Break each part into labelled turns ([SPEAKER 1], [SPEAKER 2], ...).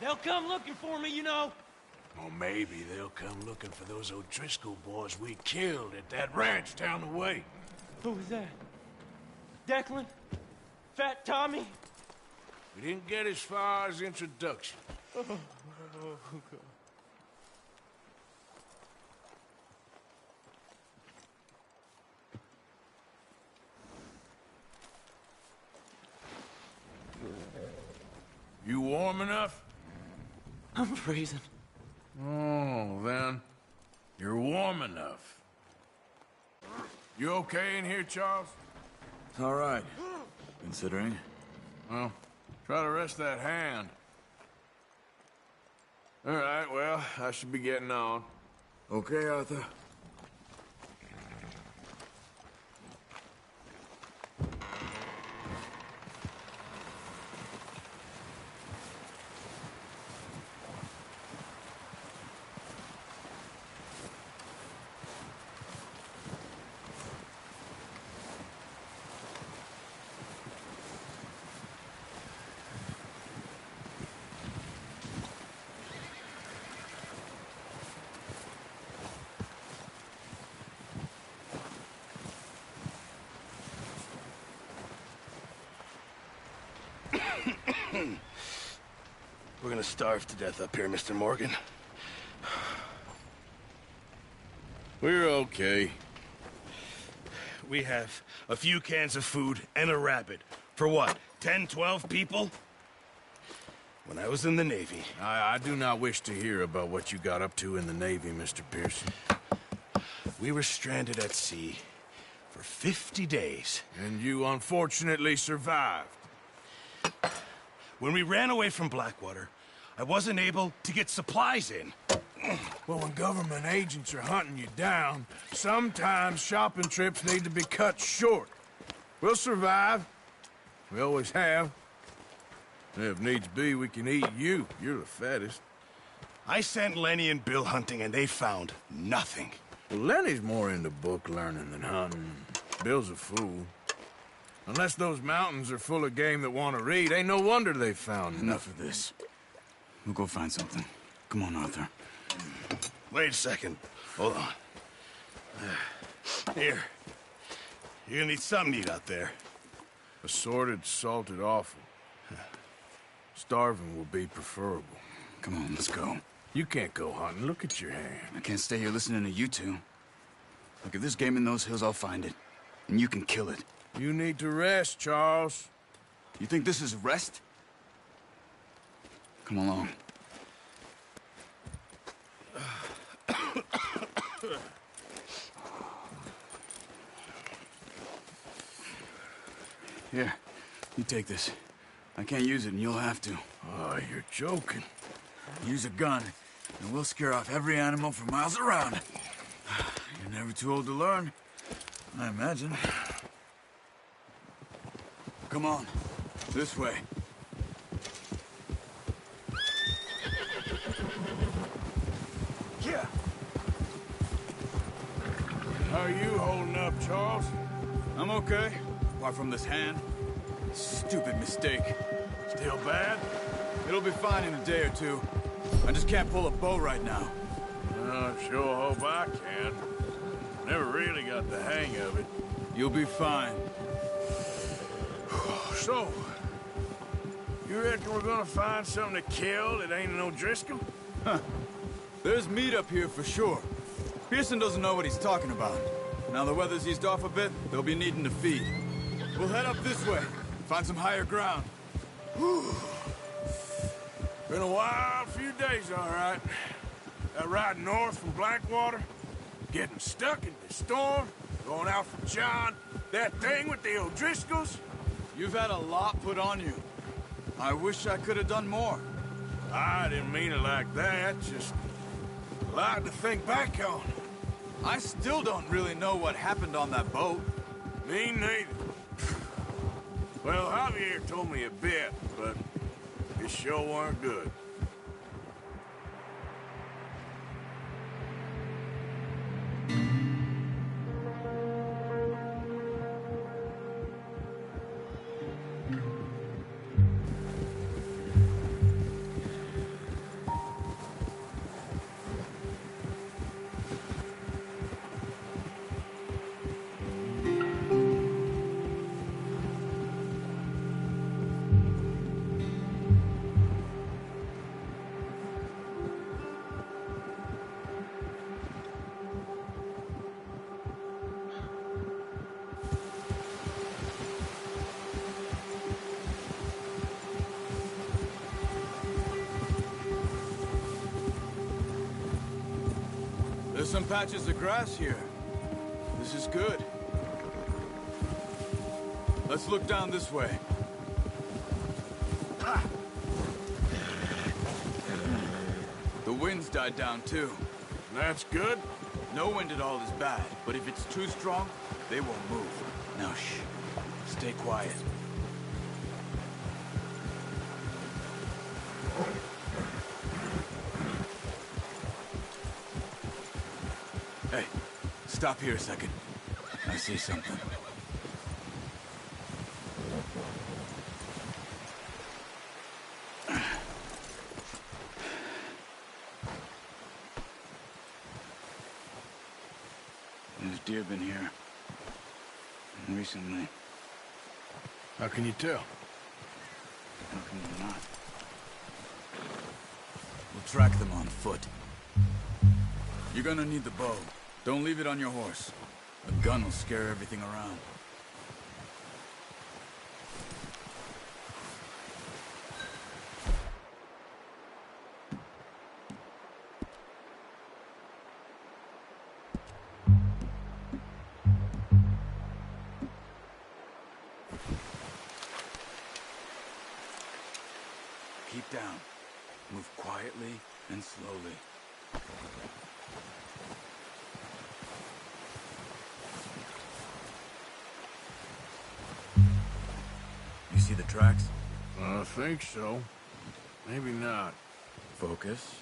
[SPEAKER 1] They'll come looking for me, you know.
[SPEAKER 2] Or maybe they'll come looking for those O'Driscoll boys we killed at that ranch down the way.
[SPEAKER 1] Who was that? Declan? Fat Tommy?
[SPEAKER 2] We didn't get as far as introduction.
[SPEAKER 1] Oh, God.
[SPEAKER 2] You warm enough?
[SPEAKER 1] I'm freezing.
[SPEAKER 2] Oh, then, you're warm enough. You okay in here, Charles?
[SPEAKER 3] All right, considering.
[SPEAKER 2] Well, try to rest that hand. All right, well, I should be getting on.
[SPEAKER 3] Okay, Arthur.
[SPEAKER 4] We're gonna starve to death up here, Mr. Morgan.
[SPEAKER 2] We're okay.
[SPEAKER 4] We have a few cans of food and a rabbit. For what, 10, 12 people? When I was in the Navy...
[SPEAKER 2] I do not wish to hear about what you got up to in the Navy, Mr. Pearson.
[SPEAKER 4] We were stranded at sea for 50 days.
[SPEAKER 2] And you unfortunately survived.
[SPEAKER 4] When we ran away from Blackwater, I wasn't able to get supplies in.
[SPEAKER 2] Well, when government agents are hunting you down, sometimes shopping trips need to be cut short. We'll survive. We always have. If needs be, we can eat you. You're the fattest.
[SPEAKER 4] I sent Lenny and Bill hunting, and they found nothing.
[SPEAKER 2] Well, Lenny's more into book learning than hunting. Bill's a fool. Unless those mountains are full of game that want to read, ain't no wonder they found
[SPEAKER 3] Enough of this. We'll go find something. Come on, Arthur.
[SPEAKER 4] Wait a second. Hold on. Here. You're gonna need something to eat out there.
[SPEAKER 2] Assorted, salted offal. Starving will be preferable.
[SPEAKER 3] Come on, let's go.
[SPEAKER 2] You can't go hunting. Look at your hand.
[SPEAKER 3] I can't stay here listening to you two. Look, if there's game in those hills, I'll find it. And you can kill it.
[SPEAKER 2] You need to rest, Charles.
[SPEAKER 3] You think this is rest? Come along. Here, you take this. I can't use it, and you'll have to.
[SPEAKER 2] Oh, you're joking.
[SPEAKER 3] Use a gun, and we'll scare off every animal for miles around. You're never too old to learn, I imagine. Come on, this way.
[SPEAKER 2] Yeah. How are you holding up, Charles?
[SPEAKER 3] I'm okay, apart from this hand. Stupid mistake.
[SPEAKER 2] Still bad?
[SPEAKER 3] It'll be fine in a day or two. I just can't pull a bow right now.
[SPEAKER 2] I sure hope I can. Never really got the hang of it.
[SPEAKER 3] You'll be fine.
[SPEAKER 2] So, you reckon we're gonna find something to kill that ain't an O'Driscoll?
[SPEAKER 3] There's meat up here for sure. Pearson doesn't know what he's talking about. Now the weather's eased off a bit, they'll be needing to feed. We'll head up this way, find some higher ground.
[SPEAKER 2] Whew. Been a wild few days, all right. That ride north from Blackwater, getting stuck in the storm, going out for John, that thing with the O'Driscolls.
[SPEAKER 3] You've had a lot put on you. I wish I could have done more.
[SPEAKER 2] I didn't mean it like that, just a lot to think back on.
[SPEAKER 3] I still don't really know what happened on that boat.
[SPEAKER 2] Me neither. Well, Javier told me a bit, but it sure weren't good.
[SPEAKER 3] There's some patches of grass here. This is good. Let's look down this way.
[SPEAKER 2] Ha!
[SPEAKER 3] The wind's died down too.
[SPEAKER 2] That's good.
[SPEAKER 3] No wind at all is bad, but if it's too strong, they won't move. Now shh. Stay quiet. Hey, stop here a second. I see something. There's deer been here. Recently.
[SPEAKER 2] How can you tell?
[SPEAKER 3] How can you not? We'll track them on foot. You're gonna need the bow. Don't leave it on your horse. A gun will scare everything around. Keep down. Move quietly and slowly. You see the tracks?
[SPEAKER 2] I think so. Maybe not.
[SPEAKER 3] Focus.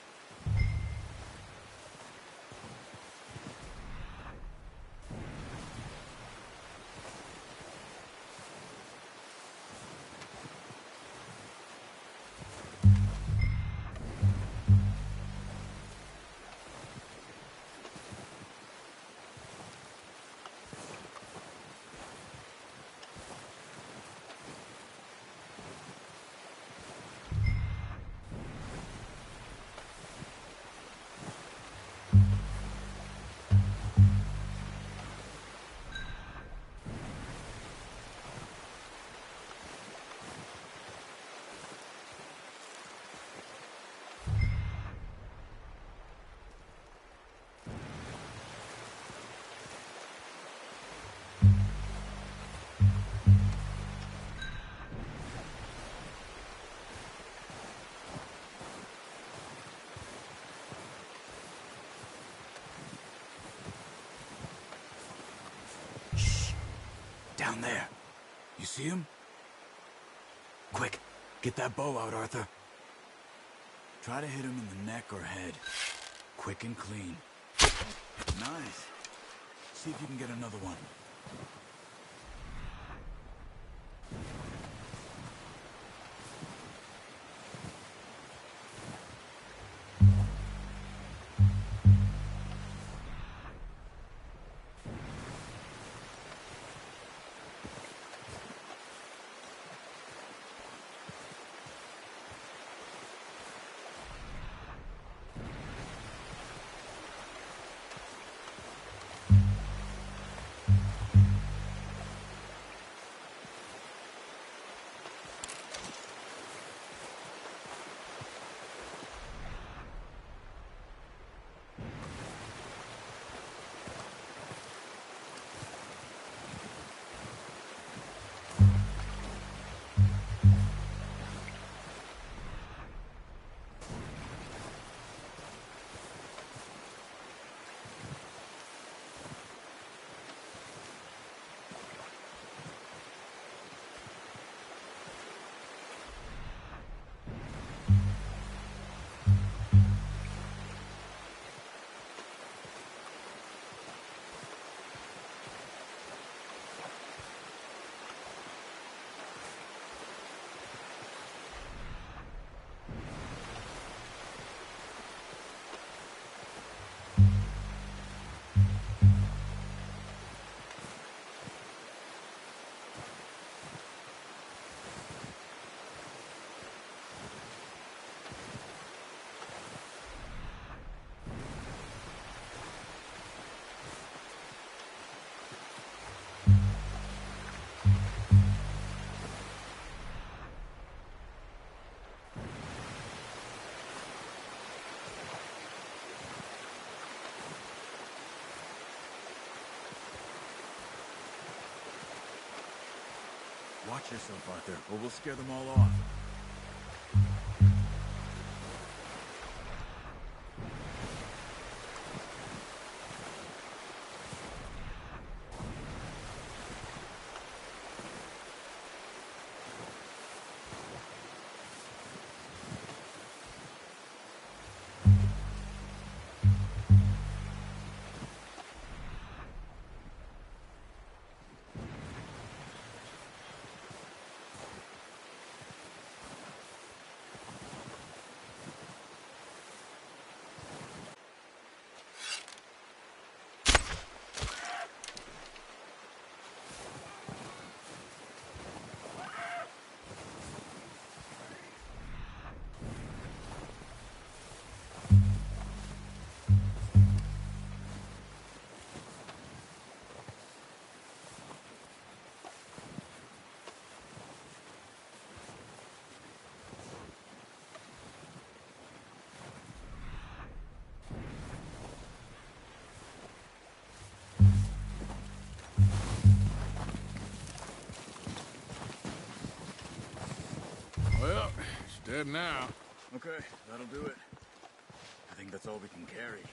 [SPEAKER 3] down there. You see him? Quick, get that bow out, Arthur. Try to hit him in the neck or head. Quick and clean. Nice. See if you can get another one. Watch yourself, Arthur, or we'll scare them all off.
[SPEAKER 2] Well, it's dead now.
[SPEAKER 3] Okay, that'll do it. I think that's all we can carry.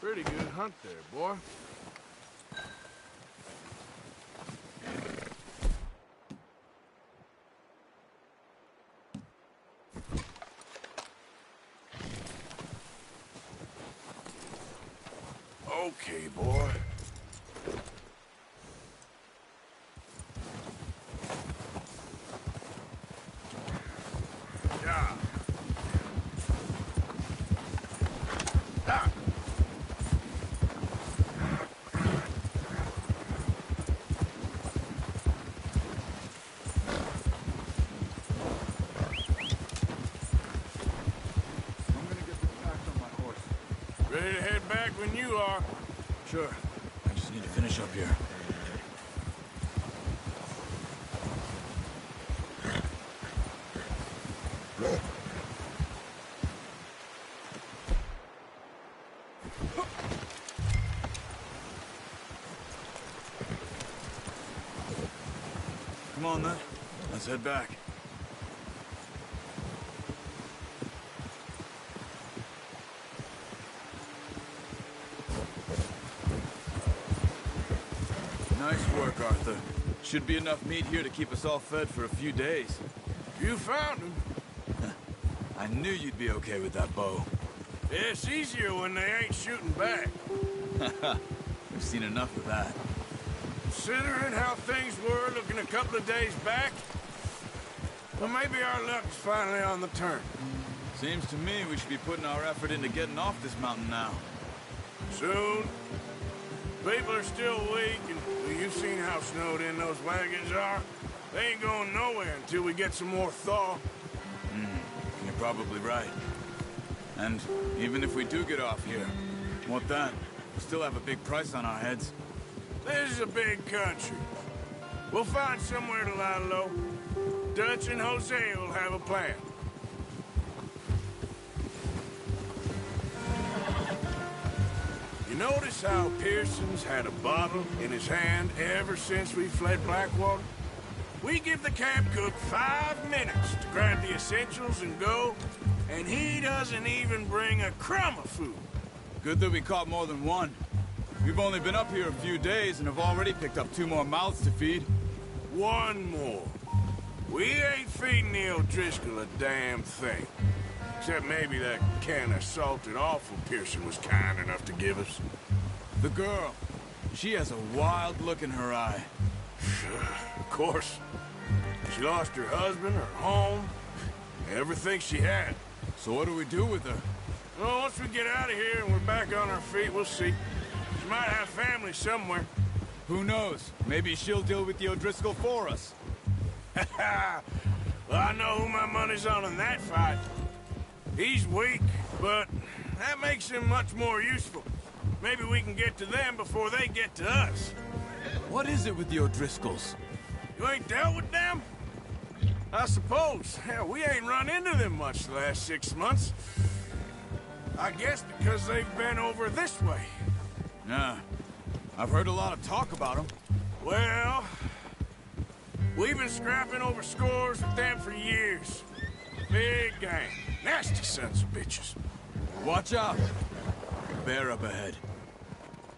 [SPEAKER 2] Pretty good hunt there, boy. Okay, boy. Yeah. Ah.
[SPEAKER 3] I'm gonna get this packed on my horse.
[SPEAKER 2] Ready to head back when you are.
[SPEAKER 3] Sure. I just need to finish up here. Come on, then. Let's head back. Nice work, Arthur. Should be enough meat here to keep us all fed for a few days.
[SPEAKER 2] You found him.
[SPEAKER 3] I knew you'd be okay with that bow.
[SPEAKER 2] It's easier when they ain't shooting back.
[SPEAKER 3] We've seen enough of that.
[SPEAKER 2] Considering how things were looking a couple of days back, well, maybe our luck is finally on the turn.
[SPEAKER 3] Seems to me we should be putting our effort into getting off this mountain now.
[SPEAKER 2] Soon. People are still weak, and well, you've seen how snowed in those wagons are. They ain't going nowhere until we get some more thaw.
[SPEAKER 3] You're probably right. And even if we do get off here, what then? We still have a big price on our heads.
[SPEAKER 2] This is a big country. We'll find somewhere to lie low. Dutch and Jose will have a plan. You notice how Pearson's had a bottle in his hand ever since we fled Blackwater? We give the camp cook 5 minutes to grab the essentials and go, and he doesn't even bring a crumb of food.
[SPEAKER 3] Good that we caught more than one. We've only been up here a few days and have already picked up 2 more mouths to feed.
[SPEAKER 2] One more. We ain't feeding the O'Driscoll a damn thing. Except maybe that can of salted offal Pearson was kind enough to give us.
[SPEAKER 3] The girl. She has a wild look in her eye.
[SPEAKER 2] Of course. She lost her husband, her home, everything she had.
[SPEAKER 3] So what do we do with her?
[SPEAKER 2] Well, once we get out of here and we're back on our feet, we'll see. She might have family somewhere.
[SPEAKER 3] Who knows? Maybe she'll deal with the O'Driscoll for us.
[SPEAKER 2] Well, I know who my money's on in that fight. He's weak, but that makes him much more useful. Maybe we can get to them before they get to us.
[SPEAKER 3] What is it with the O'Driscolls?
[SPEAKER 2] You ain't dealt with them? I suppose. Hell, we ain't run into them much the last 6 months. I guess because they've been over this way.
[SPEAKER 3] Nah. I've heard a lot of talk about them.
[SPEAKER 2] Well, we've been scrapping over scores with them for years. Big gang. Nasty sons of bitches.
[SPEAKER 3] Watch out. Bear up ahead.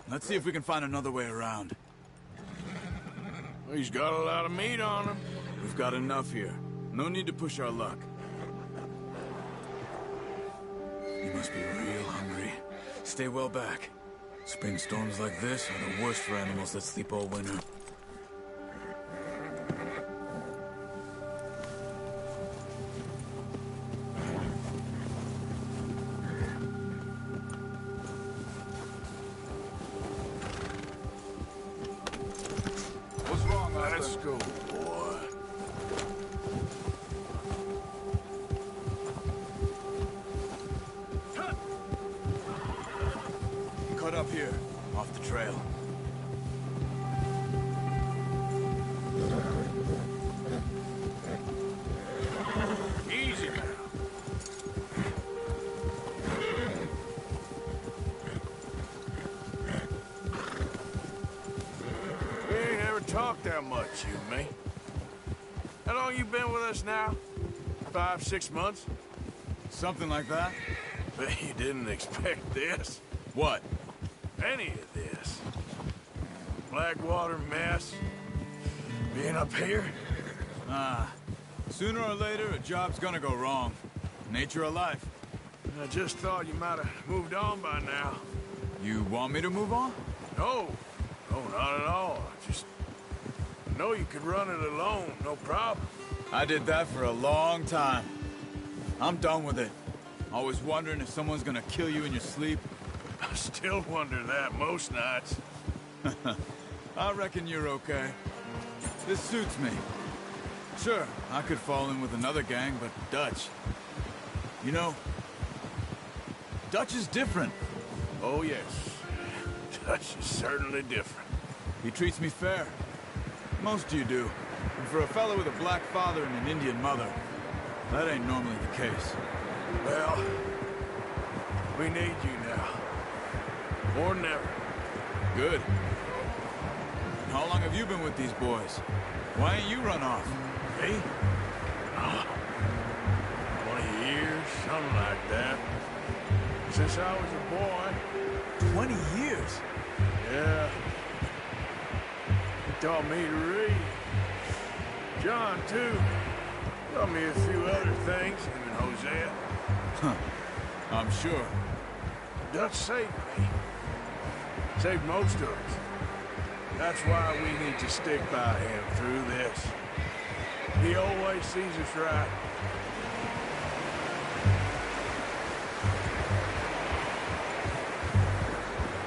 [SPEAKER 3] Let's see if we can find another way around.
[SPEAKER 2] He's got a lot of meat on him.
[SPEAKER 3] We've got enough here. No need to push our luck. You must be real hungry. Stay well back. Spring storms like this are the worst for animals that sleep all winter. What's wrong, Arthur?
[SPEAKER 2] Let's go, boy.
[SPEAKER 3] Cut up here, off the trail.
[SPEAKER 2] Easy now. We ain't ever talked that much, you and me. How long you been with us now? 5, 6 months?
[SPEAKER 3] Something like that?
[SPEAKER 2] Bet you didn't expect this.
[SPEAKER 3] What?
[SPEAKER 2] any of this. Blackwater mess. Being up here?
[SPEAKER 3] Sooner or later, a job's gonna go wrong. Nature of life.
[SPEAKER 2] I just thought you might have moved on by now.
[SPEAKER 3] You want me to move on?
[SPEAKER 2] No. No, not at all. I just know you could run it alone, no problem.
[SPEAKER 3] I did that for a long time. I'm done with it. Always wondering if someone's gonna kill you in your sleep.
[SPEAKER 2] I still wonder that most nights.
[SPEAKER 3] I reckon you're okay. This suits me. Sure, I could fall in with another gang, but Dutch... You know, Dutch is different.
[SPEAKER 2] Oh, yes. Dutch is certainly different.
[SPEAKER 3] He treats me fair. Most of you do. And for a fellow with a black father and an Indian mother, that ain't normally the case.
[SPEAKER 2] Well, we need you now. More than ever.
[SPEAKER 3] Good. And how long have you been with these boys? Why ain't you run off?
[SPEAKER 2] Me? 20 years, something like that. Since I was a boy.
[SPEAKER 3] 20 years?
[SPEAKER 2] Yeah. He taught me to read. John, too. Taught me a few other things, him and Hosea.
[SPEAKER 3] Huh. I'm sure.
[SPEAKER 2] Dutch saved me. Saved most of us. That's why we need to stick by him through this. He always sees us right.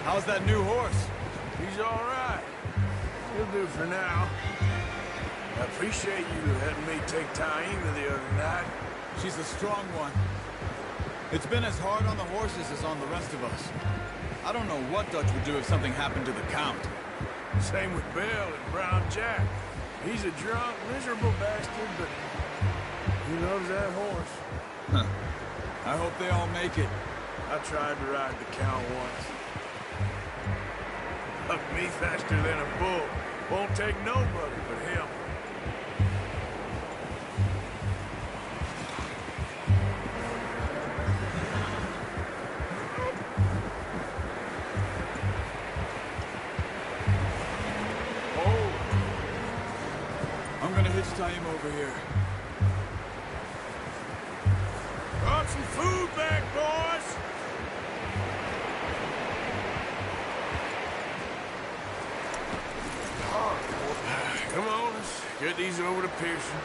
[SPEAKER 3] How's that new horse?
[SPEAKER 2] He's all right. He'll do for now. I appreciate you letting me take Taima the other night.
[SPEAKER 3] She's a strong one. It's been as hard on the horses as on the rest of us. I don't know what Dutch would do if something happened to the Count.
[SPEAKER 2] Same with Bill and Brown Jack. He's a drunk, miserable bastard, but he loves that horse.
[SPEAKER 3] Huh. I hope they all make it.
[SPEAKER 2] I tried to ride the Count once. Hugged me faster than a bull. Won't take nobody but him.
[SPEAKER 3] Time over here.
[SPEAKER 2] Brought some food back, boys! Come on, let's get these over to Pearson.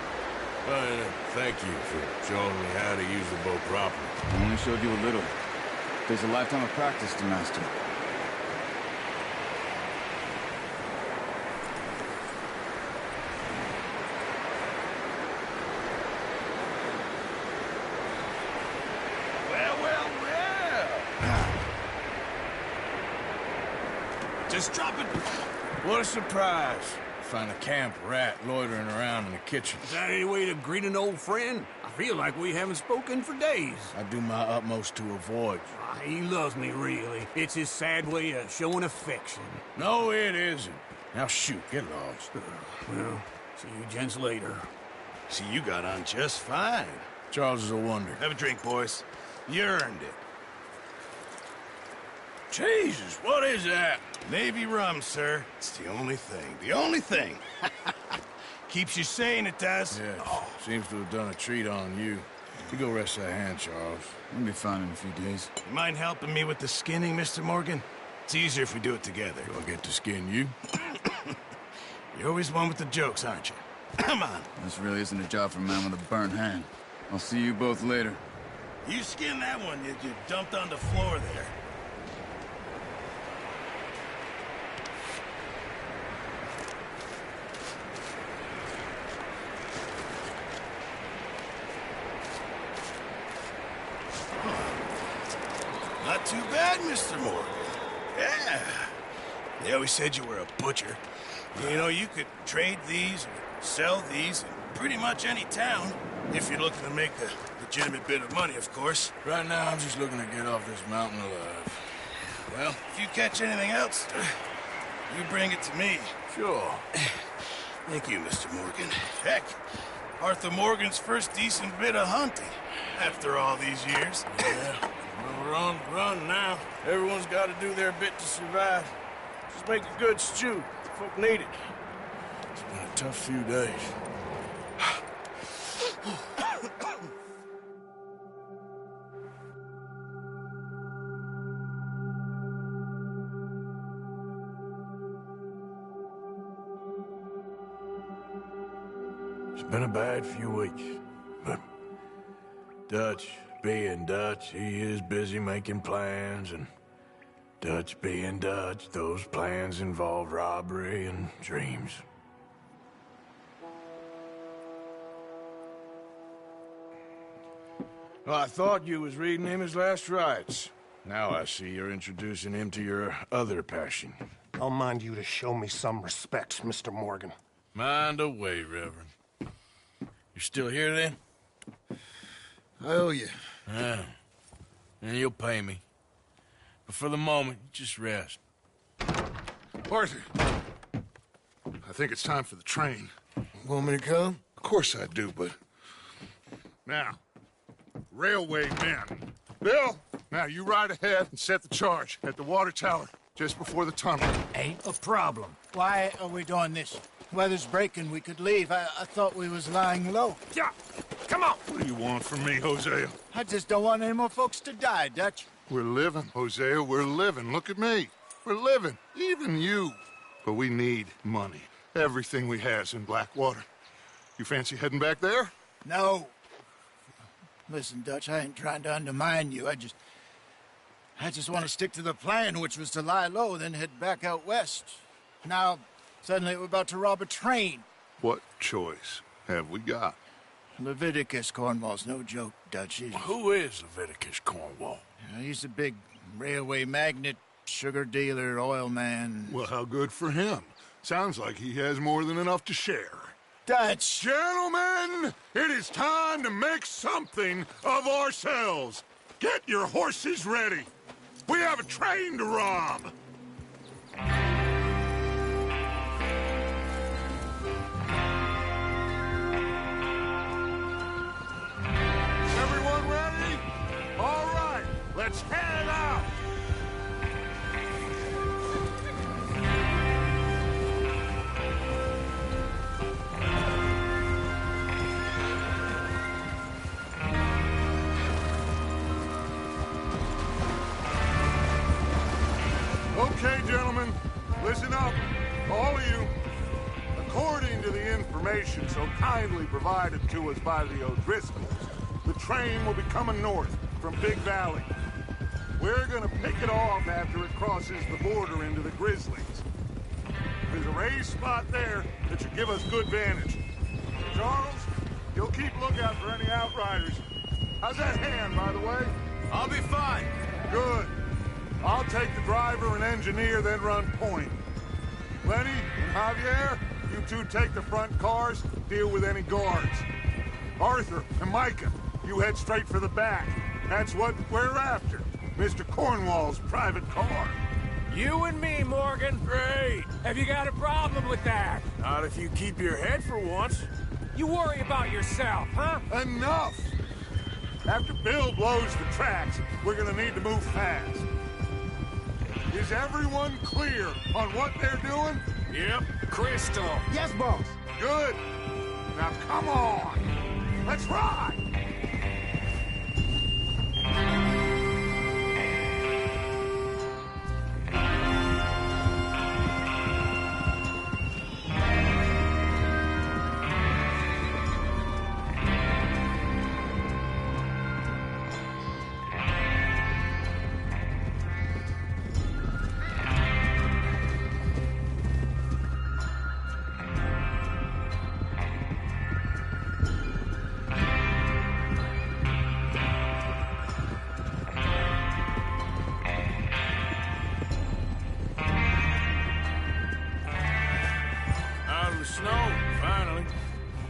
[SPEAKER 2] Thank you for showing me how to use the boat properly.
[SPEAKER 3] I only showed you a little. There's a lifetime of practice to master.
[SPEAKER 2] Just drop it. What a surprise. Find a camp rat loitering around in the kitchen.
[SPEAKER 5] Is that any way to greet an old friend? I feel like we haven't spoken for days.
[SPEAKER 2] I do my utmost to avoid you.
[SPEAKER 5] He loves me, really. It's his sad way of showing affection.
[SPEAKER 2] No, it isn't. Now shoot, get lost.
[SPEAKER 5] Well, see you gents later.
[SPEAKER 4] See, you got on just fine.
[SPEAKER 2] Charles is a wonder.
[SPEAKER 4] Have a drink, boys. You earned it.
[SPEAKER 2] Jesus, what is that?
[SPEAKER 4] Navy rum, sir. It's the only thing. The only thing. Keeps you sane, it does.
[SPEAKER 2] Yeah, seems to have done a treat on you. You go rest that hand, Charles.
[SPEAKER 3] We'll be fine in a few days.
[SPEAKER 4] You mind helping me with the skinning, Mr. Morgan? It's easier if we do it together.
[SPEAKER 2] Do I get to skin you?
[SPEAKER 4] You're always one with the jokes, aren't you? Come on.
[SPEAKER 3] This really isn't a job for a man with a burnt hand. I'll see you both later.
[SPEAKER 4] You skin that one you dumped on the floor there. Not too bad, Mr. Morgan. Yeah. They always said you were a butcher. You know, you could trade these or sell these in pretty much any town. If you're looking to make a legitimate bit of money, of course.
[SPEAKER 2] Right now, I'm just looking to get off this mountain alive.
[SPEAKER 4] Well, if you catch anything else, you bring it to me.
[SPEAKER 2] Sure.
[SPEAKER 4] Thank you, Mr. Morgan. Heck, Arthur Morgan's first decent bit of hunting after all these years.
[SPEAKER 2] Yeah, well, are on the run now. Everyone's got to do their bit to survive. Just make a good stew. Folk need it. It's been a tough few days. It's been a bad few weeks, but Dutch being Dutch, he is busy making plans, and Dutch being Dutch, those plans involve robbery and dreams. Well, I thought you was reading him his last rites. Now I see you're introducing him to your other passion.
[SPEAKER 6] I'll mind you to show me some respect, Mr. Morgan.
[SPEAKER 2] Mind away, Reverend. You still here, then?
[SPEAKER 4] I owe you.
[SPEAKER 2] Yeah. And you'll pay me. But for the moment, just rest.
[SPEAKER 7] Arthur, I think it's time for the train.
[SPEAKER 4] Want me to come?
[SPEAKER 7] Of course I do, but... Now, railway men. Bill, now you ride ahead and set the charge at the water tower just before the tunnel.
[SPEAKER 8] Ain't a problem. Why are we doing this? Weather's breaking, we could leave. I thought we was lying low.
[SPEAKER 7] Yeah, come on. What do you want from me, Hosea?
[SPEAKER 8] I just don't want any more folks to die, Dutch.
[SPEAKER 7] We're living, Hosea, we're living. Look at me. We're living, even you. But we need money. Everything we has in Blackwater. You fancy heading back there?
[SPEAKER 8] No. Listen, Dutch, I ain't trying to undermine you. I just want to stick to the plan, which was to lie low, then head back out west. Now, suddenly we're about to rob a train.
[SPEAKER 7] What choice have we got?
[SPEAKER 8] Leviticus Cornwall's no joke, Dutch.
[SPEAKER 2] Who is Leviticus Cornwall?
[SPEAKER 8] He's a big railway magnate, sugar dealer, oil man.
[SPEAKER 7] Well, how good for him. Sounds like he has more than enough to share.
[SPEAKER 8] Dutch!
[SPEAKER 7] Gentlemen, it is time to make something of ourselves. Get your horses ready. We have a train to rob. Everyone ready? All right, let's head out. Okay, gentlemen, listen up, all of you. According to the information so kindly provided to us by the O'Driscolls, the train will be coming north from Big Valley. We're gonna pick it off after it crosses the border into the Grizzlies. There's a raised spot there that should give us good vantage. Charles, you'll keep lookout for any outriders. How's that hand, by the way?
[SPEAKER 3] I'll be fine.
[SPEAKER 7] Good. I'll take the driver and engineer, then run point. Lenny and Javier, you two take the front cars, deal with any guards. Arthur and Micah, you head straight for the back. That's what we're after. Mr. Cornwall's private car.
[SPEAKER 5] You and me, Morgan.
[SPEAKER 2] Great.
[SPEAKER 5] Have you got a problem with that?
[SPEAKER 2] Not if you keep your head for once.
[SPEAKER 5] You worry about yourself, huh?
[SPEAKER 7] Enough! After Bill blows the tracks, we're gonna need to move fast. Is everyone clear on what they're doing?
[SPEAKER 2] Yep.
[SPEAKER 5] Crystal.
[SPEAKER 8] Yes, boss.
[SPEAKER 7] Good. Now come on. Let's ride.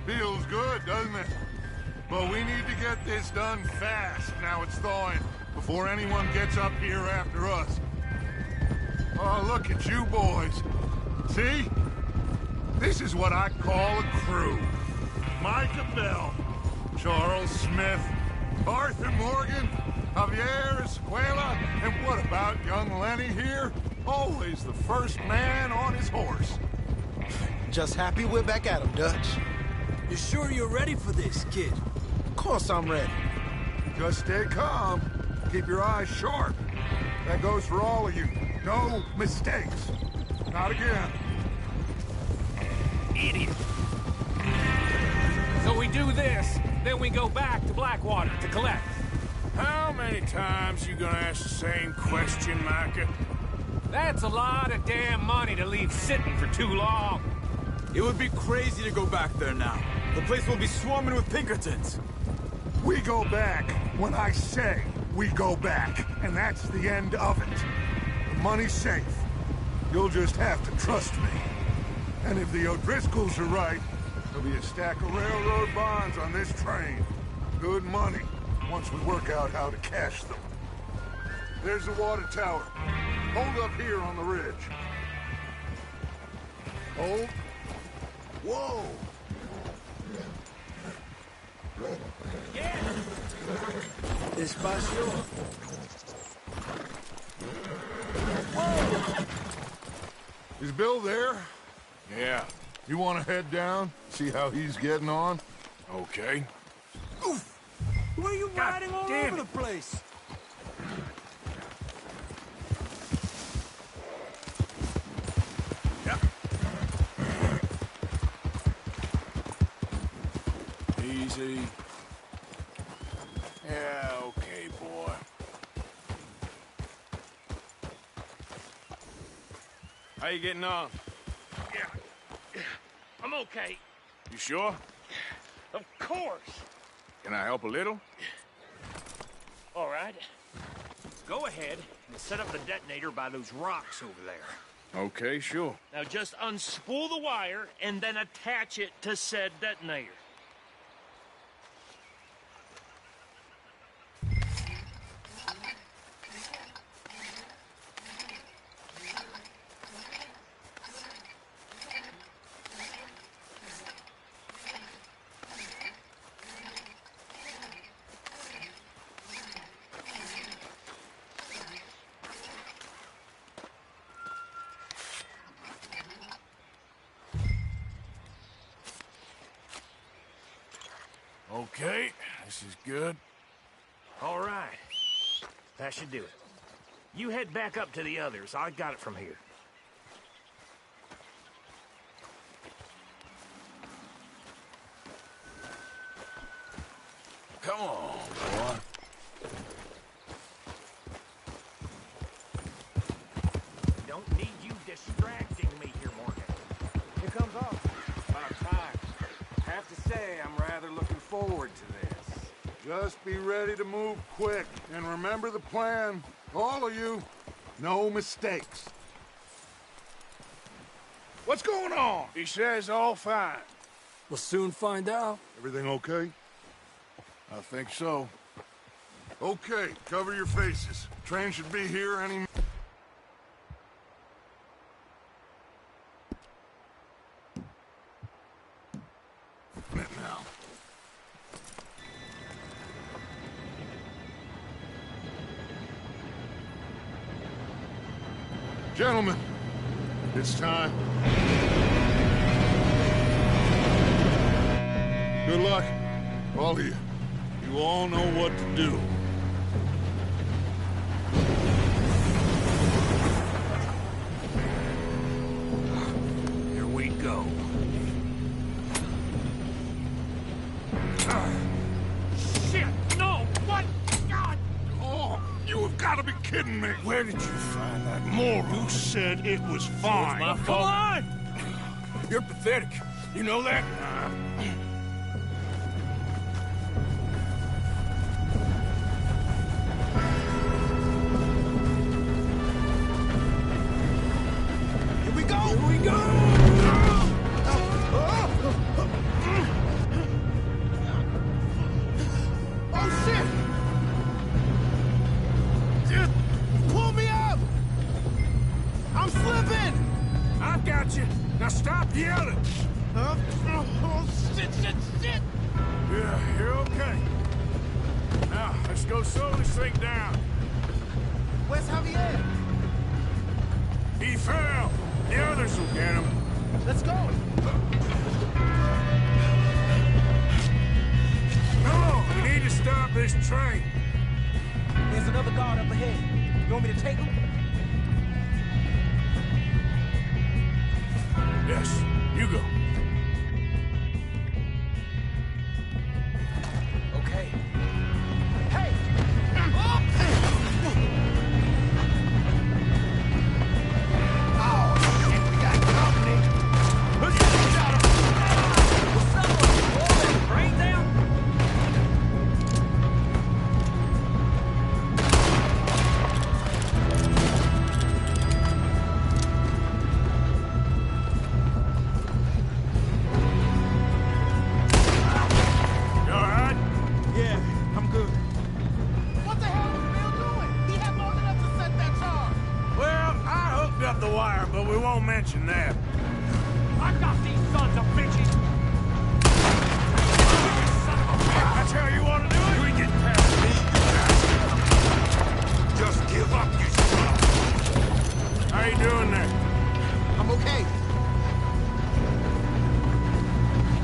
[SPEAKER 7] Feels good, doesn't it? But we need to get this done fast, now it's thawing, before anyone gets up here after us. Oh, look at you boys. See? This is what I call a crew. Micah Bell, Charles Smith, Arthur Morgan, Javier, Escuela, and what about young Lenny here? Always the first man on his horse.
[SPEAKER 9] Just happy we're back at him, Dutch.
[SPEAKER 5] You sure you're ready for this, kid?
[SPEAKER 9] Of course I'm ready.
[SPEAKER 7] Just stay calm. Keep your eyes sharp. That goes for all of you. No mistakes. Not again.
[SPEAKER 5] Idiot. So we do this, then we go back to Blackwater to collect.
[SPEAKER 2] How many times you gonna ask the same question, Micah?
[SPEAKER 5] That's a lot of damn money to leave sitting for too long.
[SPEAKER 3] It would be crazy to go back there now. The place will be swarming with Pinkertons.
[SPEAKER 7] We go back when I say we go back, and that's the end of it. The money's safe. You'll just have to trust me. And if the O'Driscolls are right, there'll be a stack of railroad bonds on this train. Good money, once we work out how to cash them. There's the water tower. Hold up here on the ridge. Hold. Whoa!
[SPEAKER 5] Despacio.
[SPEAKER 7] Whoa! Is Bill there?
[SPEAKER 2] Yeah.
[SPEAKER 7] You want to head down? See how he's getting on?
[SPEAKER 2] Okay.
[SPEAKER 5] Where are you riding all
[SPEAKER 2] damn
[SPEAKER 5] over the place?
[SPEAKER 2] Easy. Yeah, okay, boy. How you getting on?
[SPEAKER 1] Yeah. I'm okay.
[SPEAKER 2] You sure?
[SPEAKER 1] Of course.
[SPEAKER 2] Can I help a little?
[SPEAKER 1] All right. Go ahead and set up the detonator by those rocks over there.
[SPEAKER 2] Okay, sure.
[SPEAKER 1] Now just unspool the wire and then attach it to said detonator.
[SPEAKER 2] Okay, this is good.
[SPEAKER 1] All right. That should do it. You head back up to the others. I got it from here.
[SPEAKER 2] Come on, boy.
[SPEAKER 1] Don't need you distracting me here, Morgan.
[SPEAKER 5] Here comes off. About time. Have to say, I'm rather looking forward to this.
[SPEAKER 7] Just be ready to move quick. And remember the plan. All of you. No mistakes. What's going on?
[SPEAKER 2] He says all fine.
[SPEAKER 5] We'll soon find out.
[SPEAKER 7] Everything okay?
[SPEAKER 2] I think so.
[SPEAKER 7] Okay, cover your faces. Train should be here any minute. Now. Gentlemen, it's time. Good luck, all of you. You all know what to do.
[SPEAKER 5] Here we go.
[SPEAKER 1] Shit! No! What? God!
[SPEAKER 7] Oh, you have got to be kidding me.
[SPEAKER 2] Where did you find that moron?
[SPEAKER 7] You said it was fine.
[SPEAKER 2] My
[SPEAKER 1] Come
[SPEAKER 2] fault.
[SPEAKER 1] on!
[SPEAKER 2] You're pathetic. You know that?
[SPEAKER 9] Here we go! Here we go! Oh, shit! Just pull me up! I'm slipping!
[SPEAKER 2] I've got you. Now stop yelling.
[SPEAKER 9] Oh, shit, shit, shit!
[SPEAKER 2] Yeah, you're okay. Now, let's go slow this thing down.
[SPEAKER 9] Where's Javier?
[SPEAKER 2] He fell. The others will get him.
[SPEAKER 9] Let's go.
[SPEAKER 2] Come on, we need to stop this train.
[SPEAKER 9] There's another guard up ahead. You want me to take him?
[SPEAKER 2] Yes, you go.
[SPEAKER 9] Okay. Hey!
[SPEAKER 2] Oh, shit, we got company. Let's get a shot of him.
[SPEAKER 1] What's up, boy? Brain down?
[SPEAKER 2] You all right?
[SPEAKER 9] Yeah, I'm good. What the hell is Bill doing? He had long enough to set that charge.
[SPEAKER 2] Well, I hooked up the wire, but we won't mention that.
[SPEAKER 1] I got these sons of bitches. Son of a bitch.
[SPEAKER 2] That's how you want to do it?
[SPEAKER 1] We get past me,
[SPEAKER 2] Just give up, you son. How you doing there?
[SPEAKER 9] I'm okay.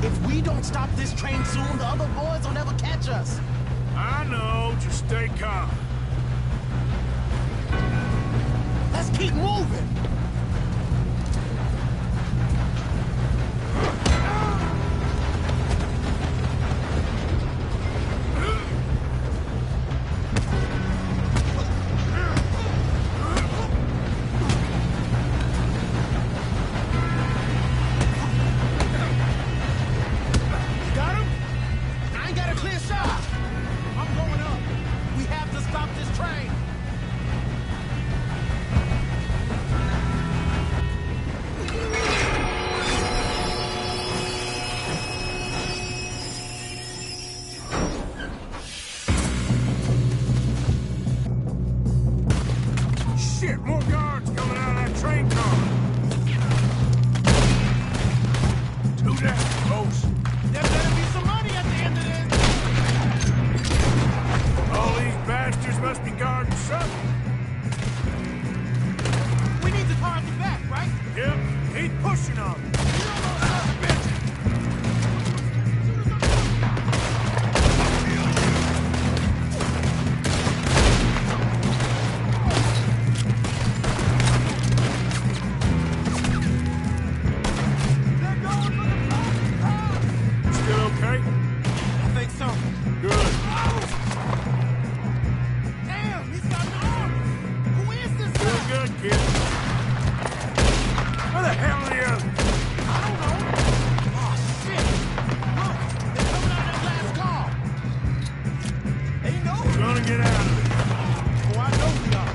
[SPEAKER 9] If we don't stop this train soon, the other boys will never catch us.
[SPEAKER 2] I know, just stay calm.
[SPEAKER 9] Let's keep moving. Got him? I ain't got a clear shot. I'm going up. We have to stop this train.
[SPEAKER 2] Shit, more guards coming out of that train car. Too damn close.
[SPEAKER 9] There better be some money at the end of this.
[SPEAKER 2] All these bastards must be guarding something.
[SPEAKER 9] We need the car at the back, right?
[SPEAKER 2] Yep, keep pushing on them. Still okay?
[SPEAKER 9] I think so.
[SPEAKER 2] Good.
[SPEAKER 9] Damn, he's got an arm. Who is this
[SPEAKER 2] Still
[SPEAKER 9] guy?
[SPEAKER 2] good, kid. Where the hell are the others?
[SPEAKER 9] I don't know. Oh, shit. Look, they're coming out of that last car. They know
[SPEAKER 2] We're gonna get out of it.
[SPEAKER 9] Oh, I know we are.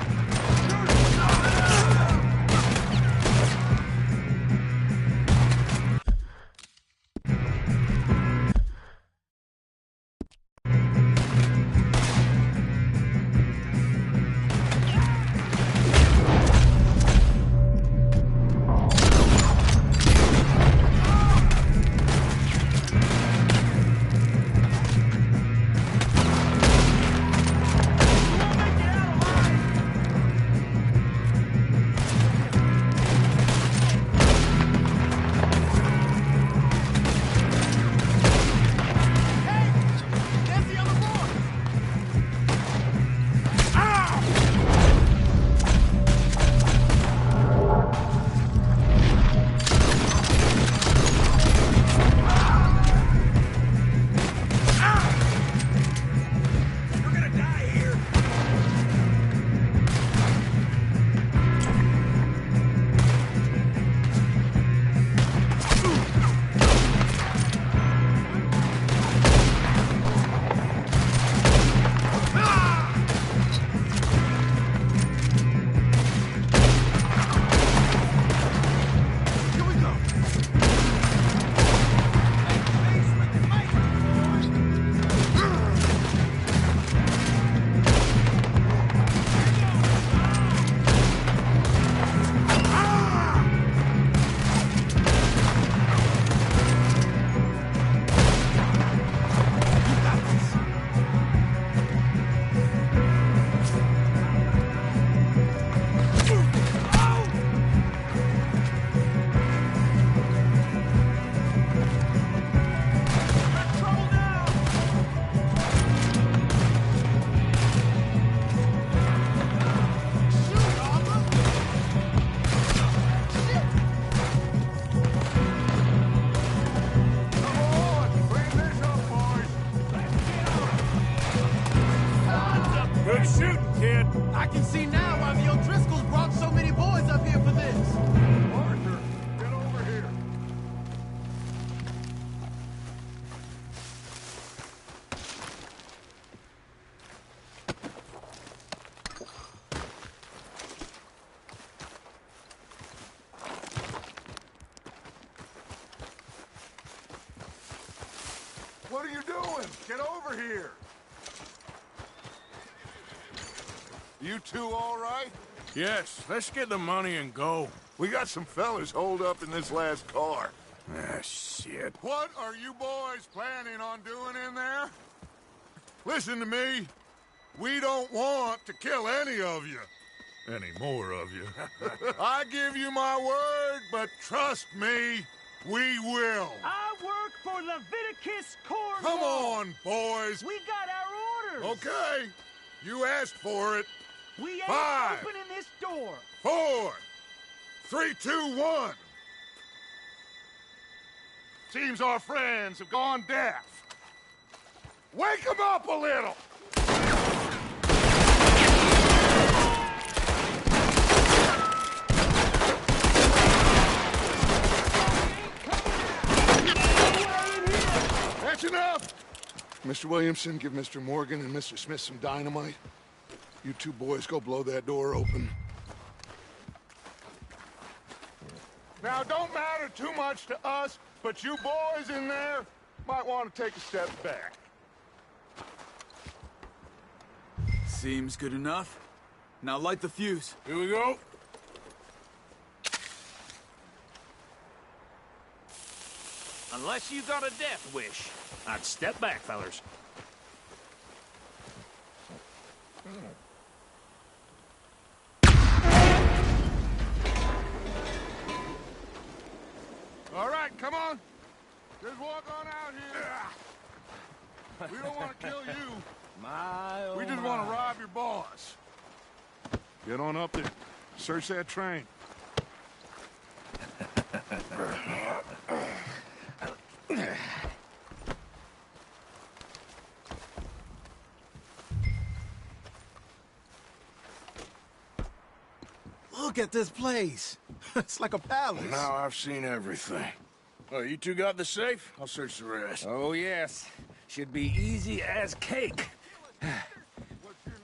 [SPEAKER 7] Get over here! You two all right?
[SPEAKER 2] Yes, let's get the money and go.
[SPEAKER 7] We got some fellas holed up in this last car.
[SPEAKER 2] Ah, shit.
[SPEAKER 7] What are you boys planning on doing in there? Listen to me. We don't want to kill any of you. Any more of you. I give you my word, but trust me, we will.
[SPEAKER 9] I work for Leviticus Cornwall.
[SPEAKER 7] Come on, boys.
[SPEAKER 9] We got our orders.
[SPEAKER 7] Okay. You asked for it.
[SPEAKER 9] We ain't
[SPEAKER 7] 5,
[SPEAKER 9] opening this door.
[SPEAKER 7] 4, 3, 2, 1. Seems our friends have gone deaf. Wake them up a little! That's enough! Mr. Williamson, give Mr. Morgan and Mr. Smith some dynamite. You two boys go blow that door open. Now, don't matter too much to us, but you boys in there might want to take a step back.
[SPEAKER 3] Seems good enough. Now light the fuse.
[SPEAKER 2] Here we go.
[SPEAKER 1] Unless you got a death wish, I'd step back, fellers.
[SPEAKER 7] All right, come on. Just walk on out here. We don't want to kill you. We just want to rob your boss. Get on up there. Search that train.
[SPEAKER 8] Look at this place. It's like a palace.
[SPEAKER 2] Now I've seen everything. Oh, you two got the safe? I'll search the rest.
[SPEAKER 5] Oh, yes. Should be easy as cake.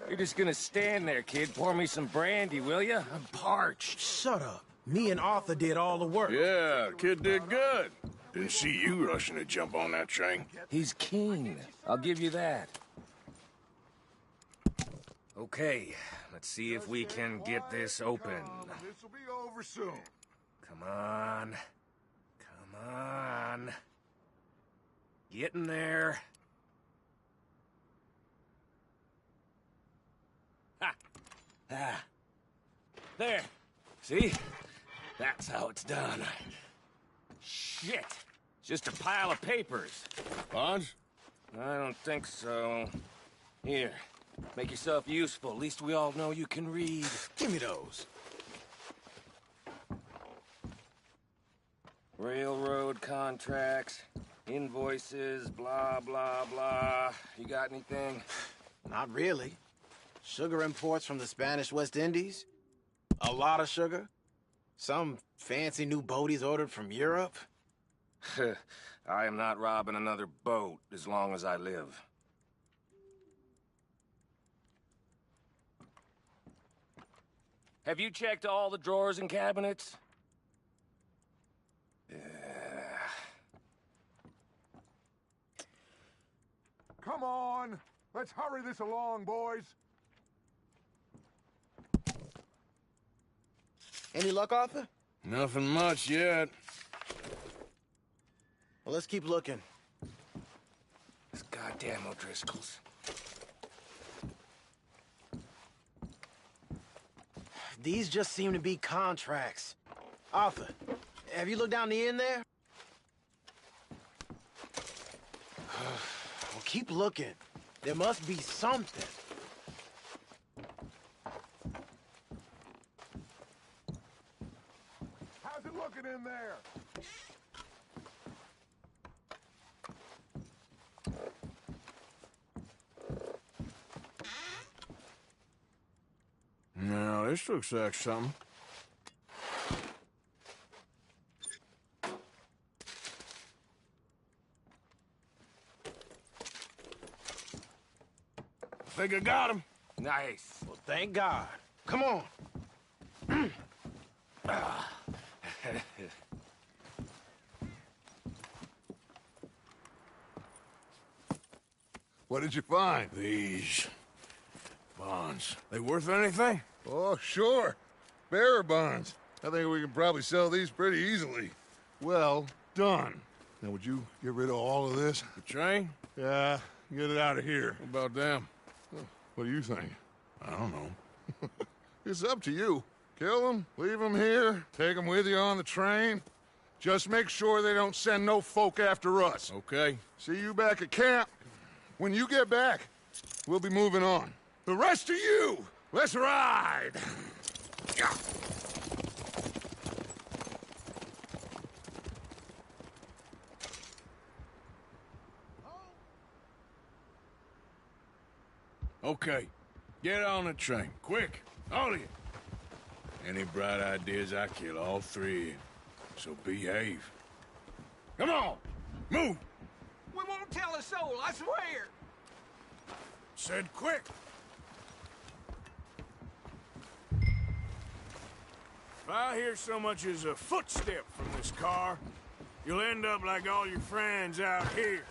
[SPEAKER 5] You're just gonna stand there, kid. Pour me some brandy, will you? I'm parched.
[SPEAKER 8] Shut up. Me and Arthur did all the work.
[SPEAKER 2] Yeah, kid did good. Didn't see you rushing to jump on that train.
[SPEAKER 5] He's keen. I'll give you that. Okay, let's see if we can get this open.
[SPEAKER 7] This'll be over soon.
[SPEAKER 5] Come on. Come on. Get in there. Ha! Ah. There. See? That's how it's done. Shit. It's just a pile of papers.
[SPEAKER 2] Bonds?
[SPEAKER 5] I don't think so. Here. Make yourself useful. At least we all know you can read.
[SPEAKER 8] Give me those.
[SPEAKER 5] Railroad contracts, invoices, blah, blah, blah. You got anything?
[SPEAKER 10] Not really. Sugar imports from the Spanish West Indies. A lot of sugar. Some fancy new boat he's ordered from Europe.
[SPEAKER 5] I am not robbing another boat as long as I live. Have you checked all the drawers and cabinets?
[SPEAKER 7] Come on. Let's hurry this along, boys.
[SPEAKER 10] Any luck, Arthur?
[SPEAKER 2] Nothing much yet.
[SPEAKER 10] Well, let's keep looking.
[SPEAKER 5] These goddamn O'Driscolls.
[SPEAKER 10] These just seem to be contracts. Arthur, have you looked down the end there? Well, keep looking. There must be something.
[SPEAKER 7] How's it looking in there?
[SPEAKER 2] No, this looks like something. I think I got him.
[SPEAKER 5] Nice.
[SPEAKER 10] Well, thank God. Come on.
[SPEAKER 7] What did you find?
[SPEAKER 2] These bonds. They worth anything?
[SPEAKER 7] Oh, sure. Bearer bonds. I think we can probably sell these pretty easily. Well done. Now, would you get rid of all of this?
[SPEAKER 2] The train?
[SPEAKER 7] Yeah, get it out of here.
[SPEAKER 2] What about them?
[SPEAKER 7] What do you think? I don't know. It's up to you. Kill them, leave them here, take them with you on the train. Just make sure they don't send no folk after us.
[SPEAKER 2] Okay.
[SPEAKER 7] See you back at camp. When you get back, we'll be moving on. The rest of you, let's ride! Yeah.
[SPEAKER 2] Okay. Get on the train. Quick. All of you. Any bright ideas, I kill all three of you. So behave. Come on! Move!
[SPEAKER 9] We won't tell a soul, I swear!
[SPEAKER 2] Said quick! If I hear so much as a footstep from this car, you'll end up like all your friends out here.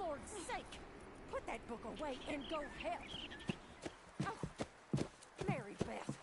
[SPEAKER 11] Lord's sake! Put that book away and go help. Oh, Mary Beth.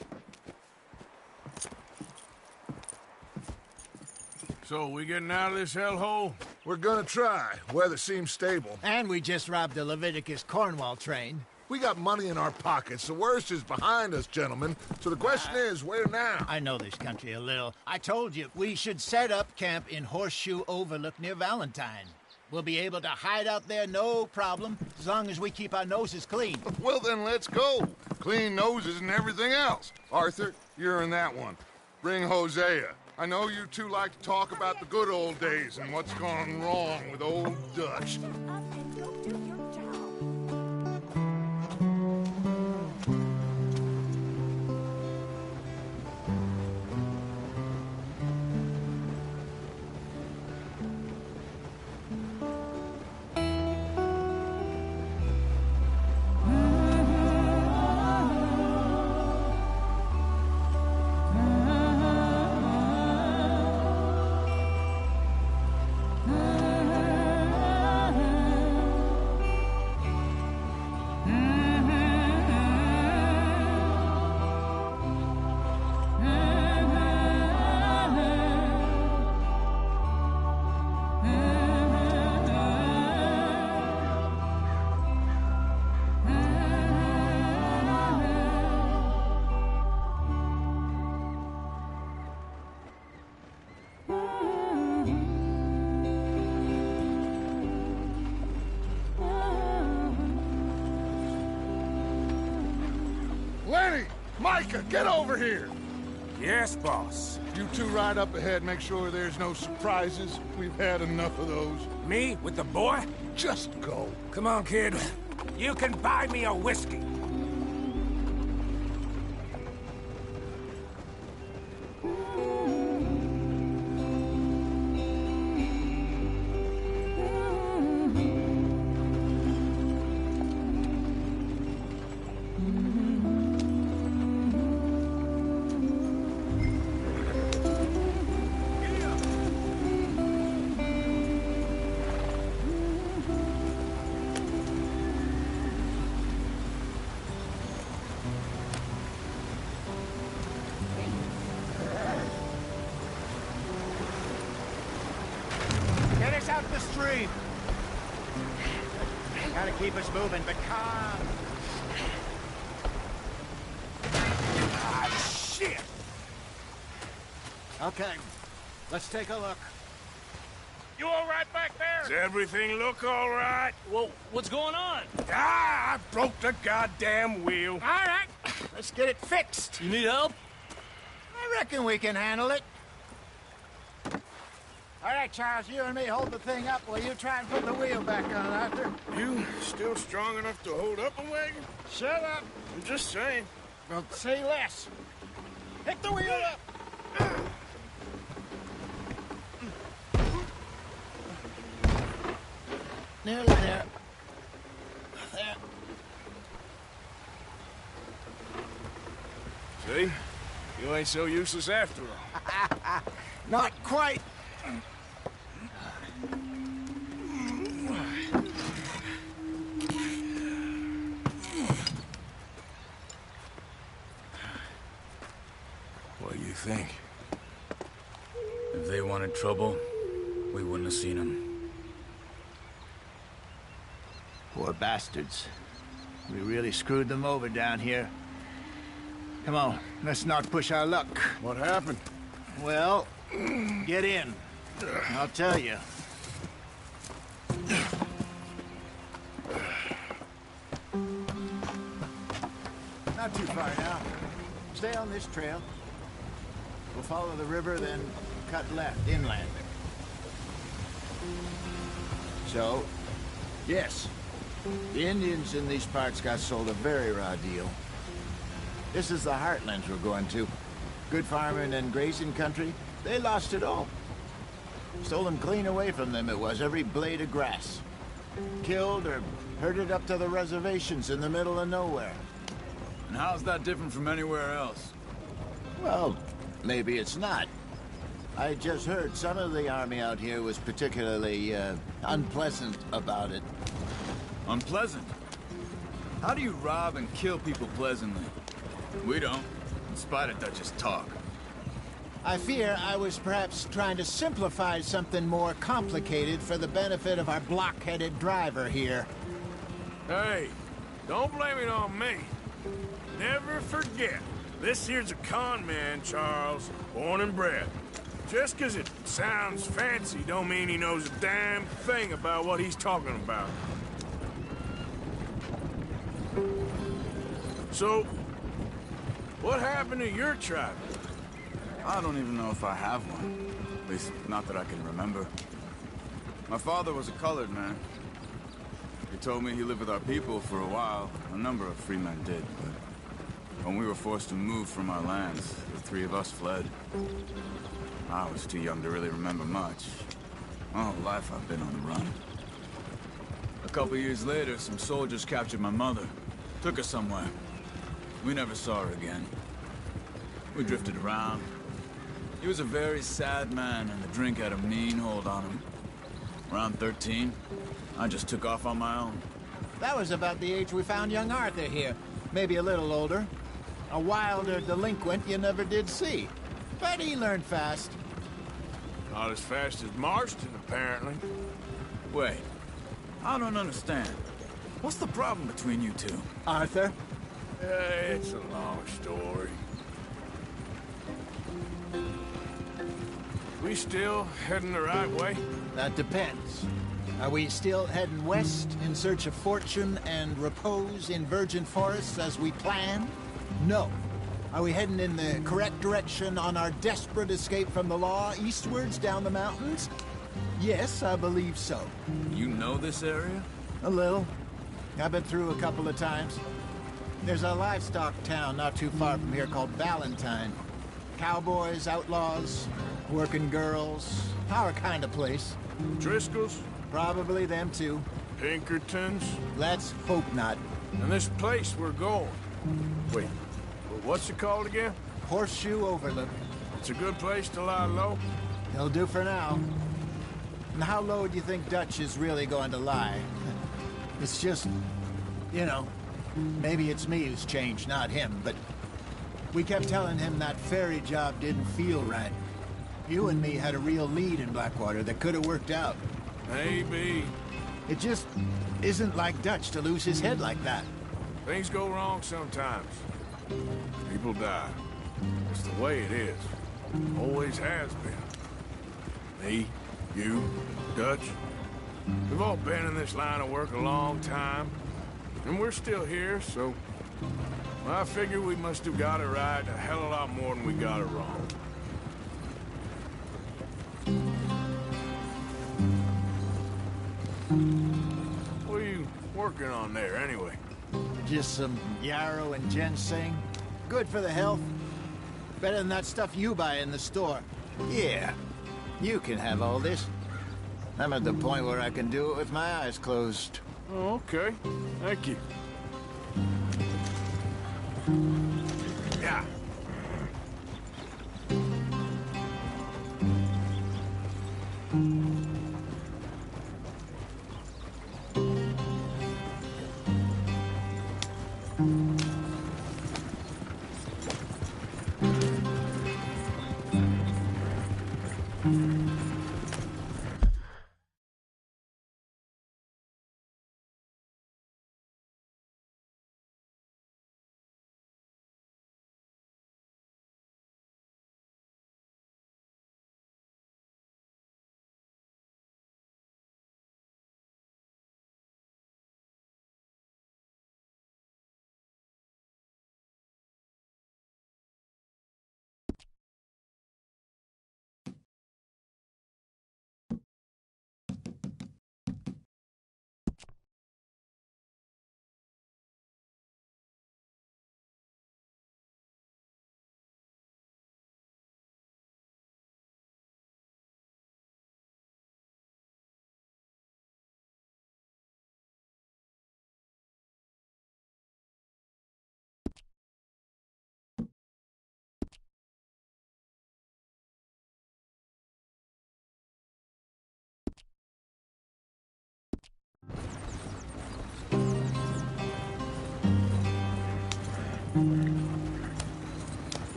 [SPEAKER 2] So, we getting out of this hellhole?
[SPEAKER 7] We're gonna try. Weather seems stable.
[SPEAKER 8] And we just robbed the Leviticus Cornwall train.
[SPEAKER 7] We got money in our pockets. The worst is behind us, gentlemen. So the question is, where now?
[SPEAKER 8] I know this country a little. I told you, we should set up camp in Horseshoe Overlook near Valentine. We'll be able to hide out there, no problem, as long as we keep our noses clean.
[SPEAKER 7] Well, then let's go. Clean noses and everything else. Arthur, you're in that one. Bring Hosea. I know you two like to talk about the good old days and what's gone wrong with old Dutch.
[SPEAKER 11] Up and go do your job.
[SPEAKER 7] Lenny! Micah, get over here!
[SPEAKER 5] Yes, boss.
[SPEAKER 7] You two ride up ahead, make sure there's no surprises. We've had enough of those.
[SPEAKER 5] Me with the boy?
[SPEAKER 7] Just go.
[SPEAKER 5] Come on, kid. You can buy me a whiskey.
[SPEAKER 8] Get us out the stream. Gotta keep us moving, but calm.
[SPEAKER 5] Ah, shit!
[SPEAKER 8] Okay, let's take a look.
[SPEAKER 1] You all right back there?
[SPEAKER 2] Does everything look all right?
[SPEAKER 1] Well, what's going on?
[SPEAKER 2] Ah, I broke the goddamn wheel.
[SPEAKER 8] All right, let's get it fixed.
[SPEAKER 1] You need help?
[SPEAKER 8] I reckon we can handle it. All right, Charles, you and me hold the thing up while you try and put the wheel back on, Arthur.
[SPEAKER 2] You still strong enough to hold up a wagon?
[SPEAKER 8] Shut up.
[SPEAKER 2] I'm just saying.
[SPEAKER 8] Well, say less. Pick the wheel up. Nearly there. There.
[SPEAKER 2] See? You ain't so useless after all.
[SPEAKER 8] Not quite.
[SPEAKER 2] What do you think?
[SPEAKER 3] If they wanted trouble, we wouldn't have seen them.
[SPEAKER 8] Poor bastards. We really screwed them over down here. Come on, let's not push our luck.
[SPEAKER 7] What happened?
[SPEAKER 8] Well, get in. I'll tell you. Not too far now. Stay on this trail. We'll follow the river, then cut left, inland. So, yes, the Indians in these parts got sold a very raw deal. This is the heartlands we're going to. Good farming and grazing country, they lost it all. Stolen clean away from them it was, every blade of grass. Killed or herded up to the reservations in the middle of nowhere.
[SPEAKER 3] And how's that different from anywhere else?
[SPEAKER 8] Well, maybe it's not. I just heard some of the army out here was particularly unpleasant about it.
[SPEAKER 3] Unpleasant? How do you rob and kill people pleasantly? We don't, in spite of Dutch's talk.
[SPEAKER 8] I fear I was perhaps trying to simplify something more complicated for the benefit of our block-headed driver here.
[SPEAKER 2] Hey, don't blame it on me. Never forget, this here's a con man, Charles, born and bred. Just 'cause it sounds fancy don't mean he knows a damn thing about what he's talking about. So, what happened to your tribe?
[SPEAKER 3] I don't even know if I have one. At least, not that I can remember. My father was a colored man. He told me he lived with our people for a while. A number of free men did, but when we were forced to move from our lands, the three of us fled. I was too young to really remember much. My whole life I've been on the run. A couple years later, some soldiers captured my mother. Took her somewhere. We never saw her again. We drifted around. He was a very sad man, and the drink had a mean hold on him. Around 13, I just took off on my own.
[SPEAKER 8] That was about the age we found young Arthur here. Maybe a little older. A wilder delinquent you never did see. But he learned fast.
[SPEAKER 2] Not as fast as Marston, apparently.
[SPEAKER 3] Wait, I don't understand. What's the problem between you two?
[SPEAKER 8] Arthur?
[SPEAKER 2] It's a long story. We still heading the right way?
[SPEAKER 8] That depends. Are we still heading west in search of fortune and repose in virgin forests as we planned? No. Are we heading in the correct direction on our desperate escape from the law eastwards down the mountains? Yes, I believe so.
[SPEAKER 3] You know this area?
[SPEAKER 8] A little. I've been through a couple of times. There's a livestock town not too far from here called Valentine. Cowboys, outlaws, working girls, our kind of place.
[SPEAKER 2] Driscoll's?
[SPEAKER 8] Probably them too.
[SPEAKER 2] Pinkertons?
[SPEAKER 8] Let's hope not.
[SPEAKER 2] And this place we're going. Wait, what's it called again?
[SPEAKER 8] Horseshoe Overlook.
[SPEAKER 2] It's a good place to lie low?
[SPEAKER 8] It'll do for now. And how low do you think Dutch is really going to lie? It's just, you know, maybe it's me who's changed, not him, but we kept telling him that ferry job didn't feel right. You and me had a real lead in Blackwater that could have worked out.
[SPEAKER 2] Maybe.
[SPEAKER 8] It just isn't like Dutch to lose his head like that.
[SPEAKER 2] Things go wrong sometimes. People die. It's the way it is. Always has been. Me, you, Dutch. We've all been in this line of work a long time. And we're still here, so... I figure we must have got it right a hell of a lot more than we got it wrong. What are you working on there, anyway?
[SPEAKER 8] Just some yarrow and ginseng. Good for the health. Better than that stuff you buy in the store. Yeah, you can have all this. I'm at the point where I can do it with my eyes closed.
[SPEAKER 2] Oh, okay. Thank you. Yeah.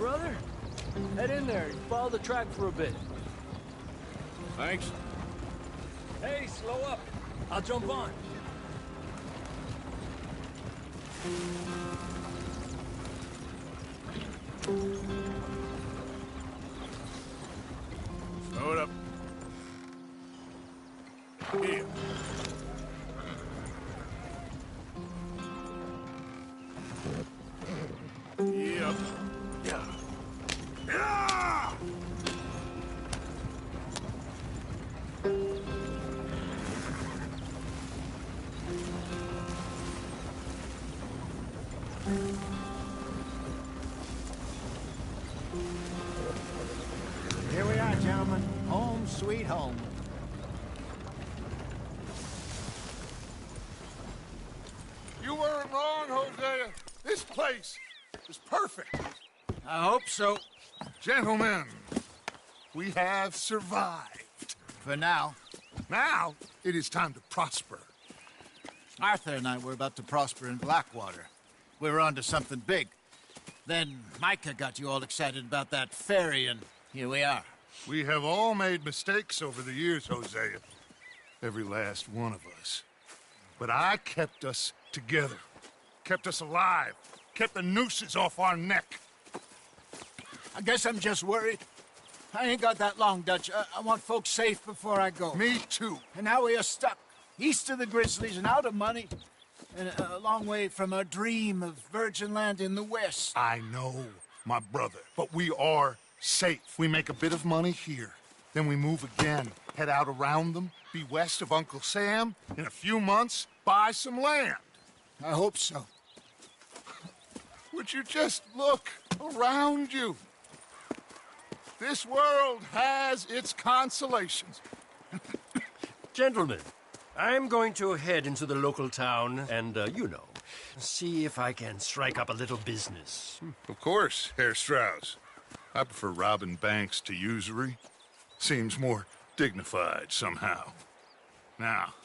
[SPEAKER 5] brother. Head in there and follow the track for a bit.
[SPEAKER 2] Thanks.
[SPEAKER 5] Hey, slow up. I'll jump on.
[SPEAKER 2] Slow it up. Here. Yep. Yeah. Yeah!
[SPEAKER 8] Here we are, gentlemen. Home sweet home.
[SPEAKER 7] You weren't wrong, Hosea. This place is perfect.
[SPEAKER 8] I hope so.
[SPEAKER 7] Gentlemen, we have survived.
[SPEAKER 8] For now.
[SPEAKER 7] Now, it is time to prosper.
[SPEAKER 8] Arthur and I were about to prosper in Blackwater. We were onto something big. Then Micah got you all excited about that ferry, and here we are.
[SPEAKER 7] We have all made mistakes over the years, Hosea. Every last one of us. But I kept us together. Kept us alive. Kept the nooses off our neck.
[SPEAKER 8] I guess I'm just worried. I ain't got that long, Dutch. I want folks safe before I go.
[SPEAKER 7] Me too.
[SPEAKER 8] And now we are stuck, east of the Grizzlies and out of money, and a long way from our dream of virgin land in the west.
[SPEAKER 7] I know, my brother, but we are safe. We make a bit of money here. Then we move again, head out around them, be west of Uncle Sam. In a few months, buy some land.
[SPEAKER 8] I hope so.
[SPEAKER 7] Would you just look around you? This world has its consolations.
[SPEAKER 1] Gentlemen, I'm going to head into the local town and, see if I can strike up a little business.
[SPEAKER 7] Of course, Herr Strauss. I prefer robbing banks to usury. Seems more dignified somehow. Now,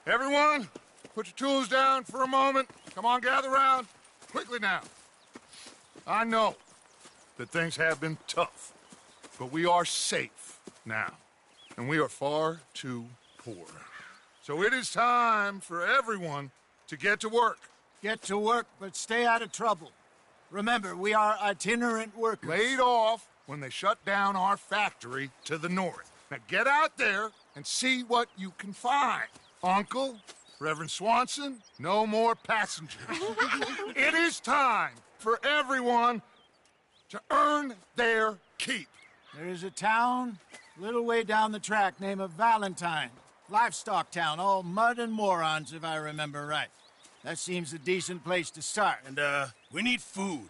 [SPEAKER 7] everyone, put your tools down for a moment. Come on, gather round. Quickly now. I know that things have been tough, but we are safe now, and we are far too poor. So it is time for everyone to get to work.
[SPEAKER 8] Get to work, but stay out of trouble. Remember, we are itinerant workers.
[SPEAKER 7] Laid off when they shut down our factory to the north. Now get out there and see what you can find. Uncle, Reverend Swanson, no more passengers. It is time for everyone to earn their keep.
[SPEAKER 8] There is a town a little way down the track named Valentine. Livestock town, all mud and morons, if I remember right. That seems a decent place to start.
[SPEAKER 4] And, we need food.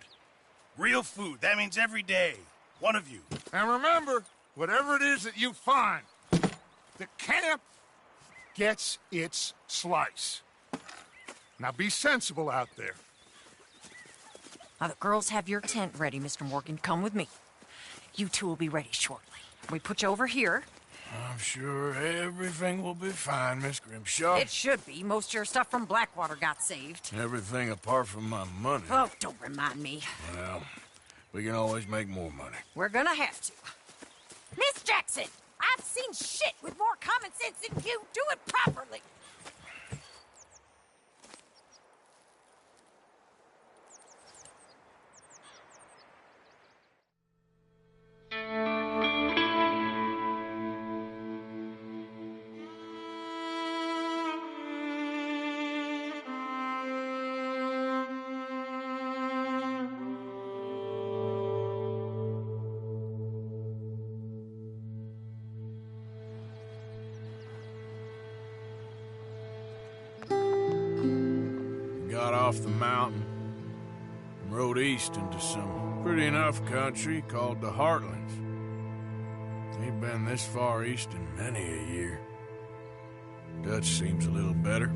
[SPEAKER 4] Real food. That means every day. One of you.
[SPEAKER 7] And remember, whatever it is that you find, the camp gets its slice. Now be sensible out there.
[SPEAKER 11] Now, the girls have your tent ready, Mr. Morgan. Come with me. You two will be ready shortly. We put you over here.
[SPEAKER 2] I'm sure everything will be fine, Miss Grimshaw.
[SPEAKER 11] It should be. Most of your stuff from Blackwater got saved.
[SPEAKER 2] Everything apart from my money.
[SPEAKER 11] Oh, don't remind me.
[SPEAKER 2] Well, we can always make more money.
[SPEAKER 11] We're gonna have to. Miss Jackson, I've seen shit with more common sense than you. Do it properly.
[SPEAKER 2] Got off the mountain and rode east into some pretty enough country called the Heartlands. Ain't been this far east in many a year. Dutch seems a little better.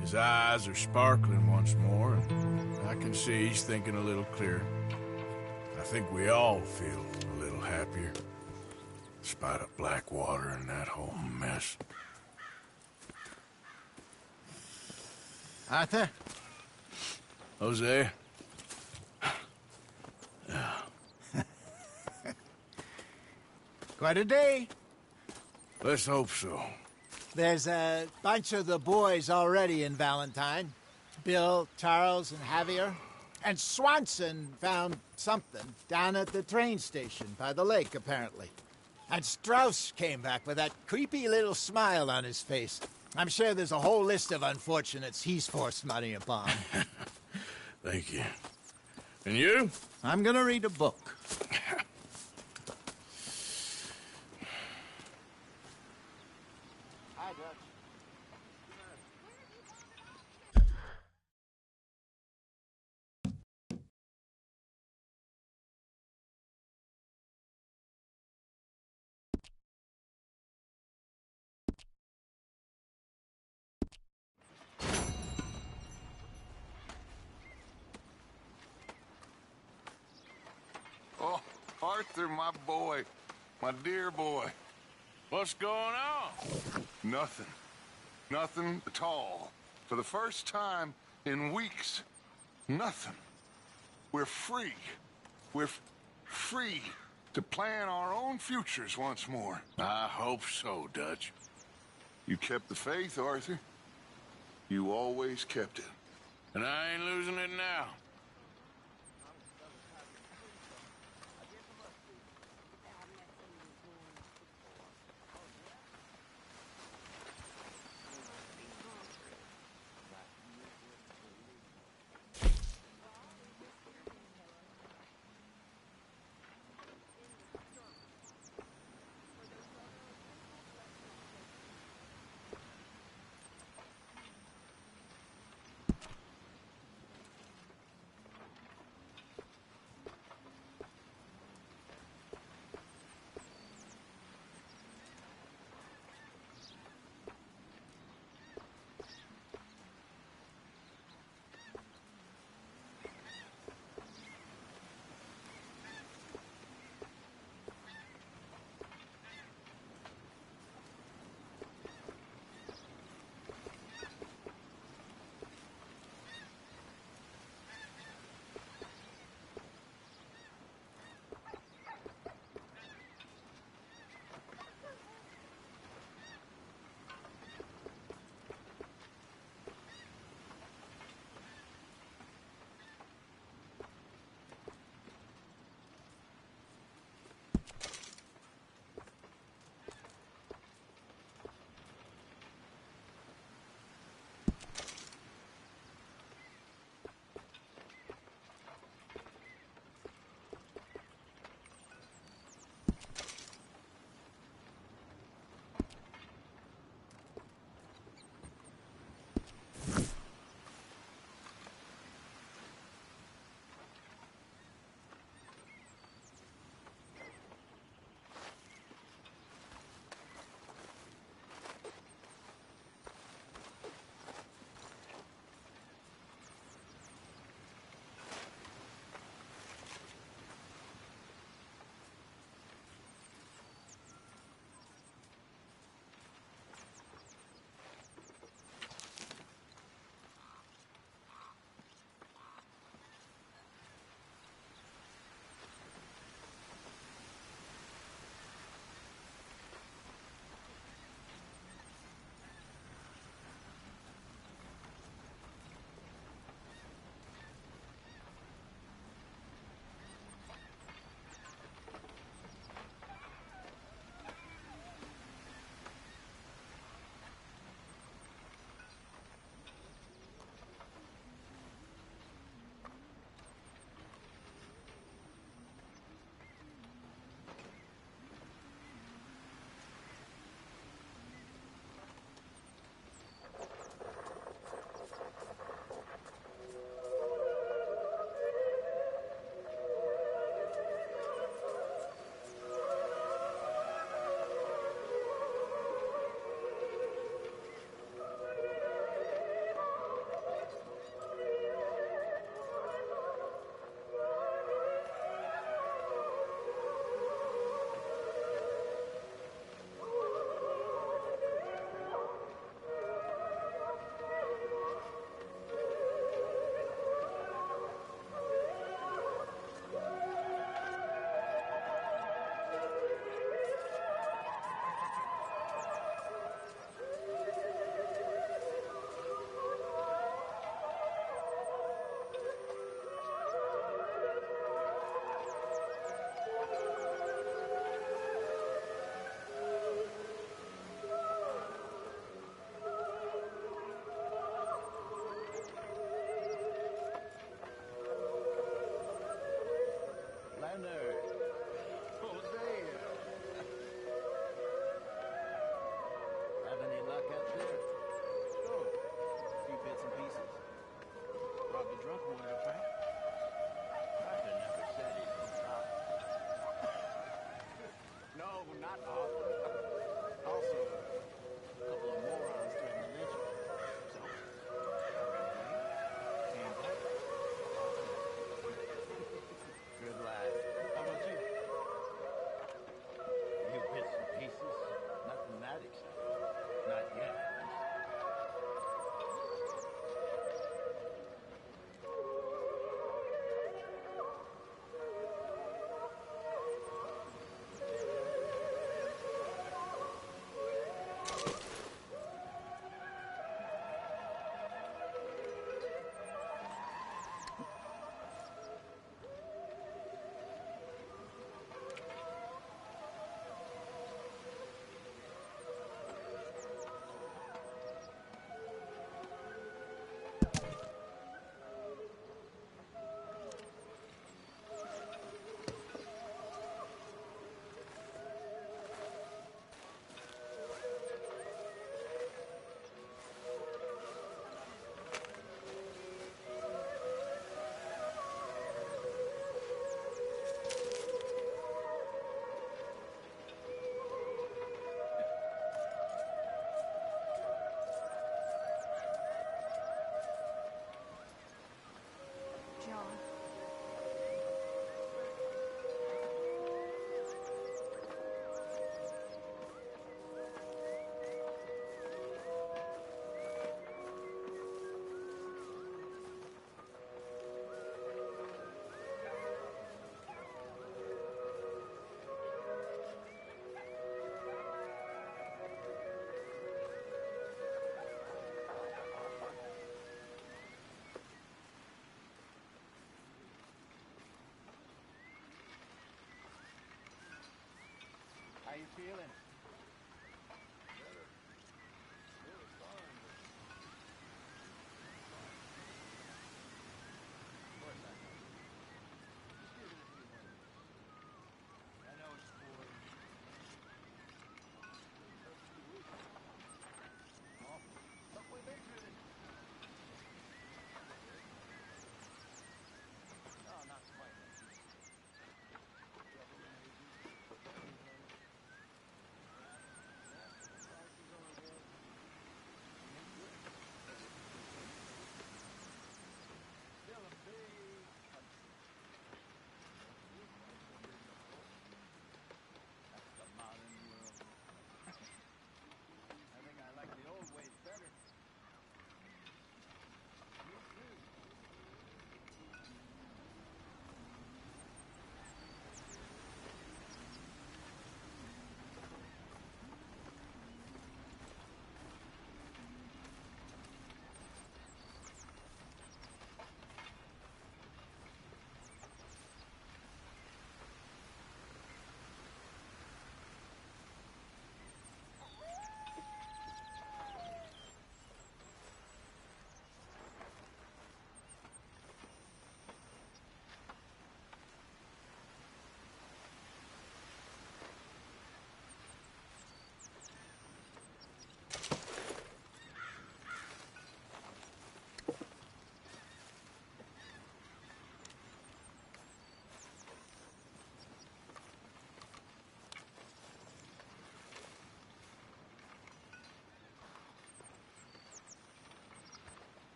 [SPEAKER 2] His eyes are sparkling once more, and I can see he's thinking a little clearer. I think we all feel a little happier, in spite of Blackwater and that whole mess.
[SPEAKER 8] Arthur?
[SPEAKER 2] Jose?
[SPEAKER 8] Quite a day.
[SPEAKER 2] Let's hope so.
[SPEAKER 8] There's a bunch of the boys already in Valentine. Bill, Charles, and Javier. And Swanson found something down at the train station by the lake, apparently. And Strauss came back with that creepy little smile on his face. I'm sure there's a whole list of unfortunates he's forced money upon.
[SPEAKER 2] Thank you. And you?
[SPEAKER 8] I'm gonna read a book.
[SPEAKER 7] Oh, Arthur, my boy. My dear boy.
[SPEAKER 5] What's going on?
[SPEAKER 7] Nothing. Nothing at all. For the first time in weeks, nothing. We're free. We're free to plan our own futures once more.
[SPEAKER 2] I hope so, Dutch.
[SPEAKER 7] You kept the faith, Arthur. You always kept it.
[SPEAKER 5] And I ain't losing it now.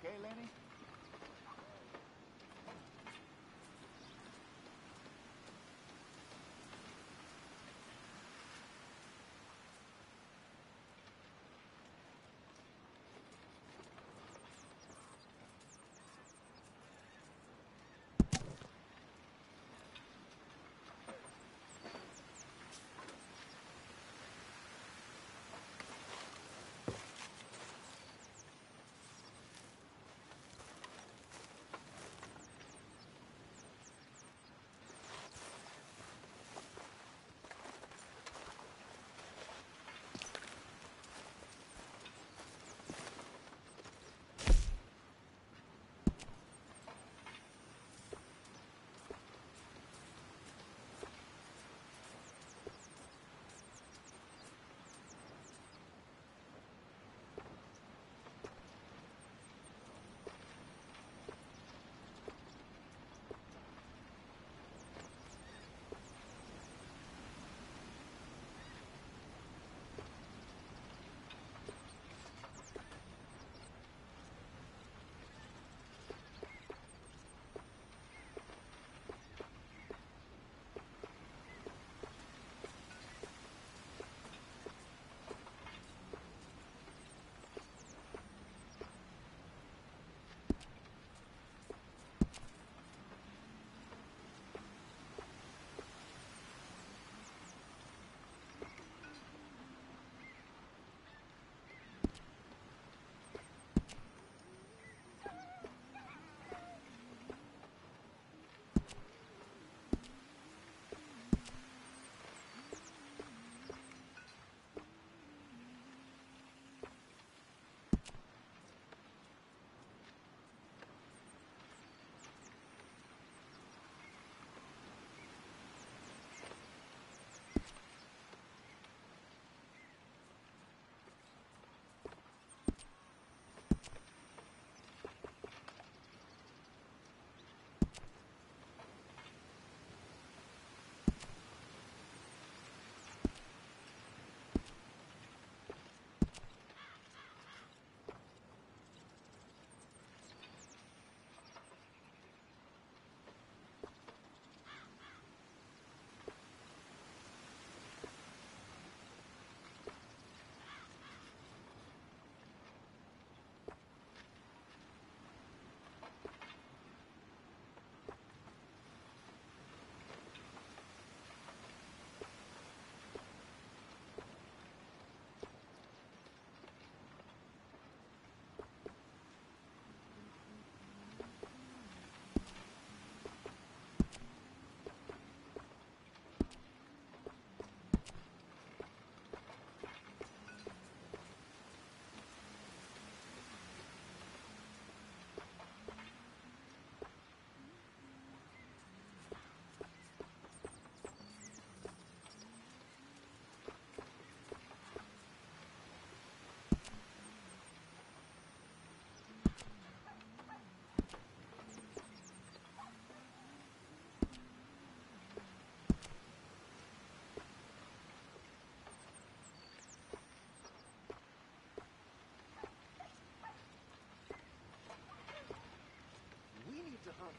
[SPEAKER 8] okay, Lenny?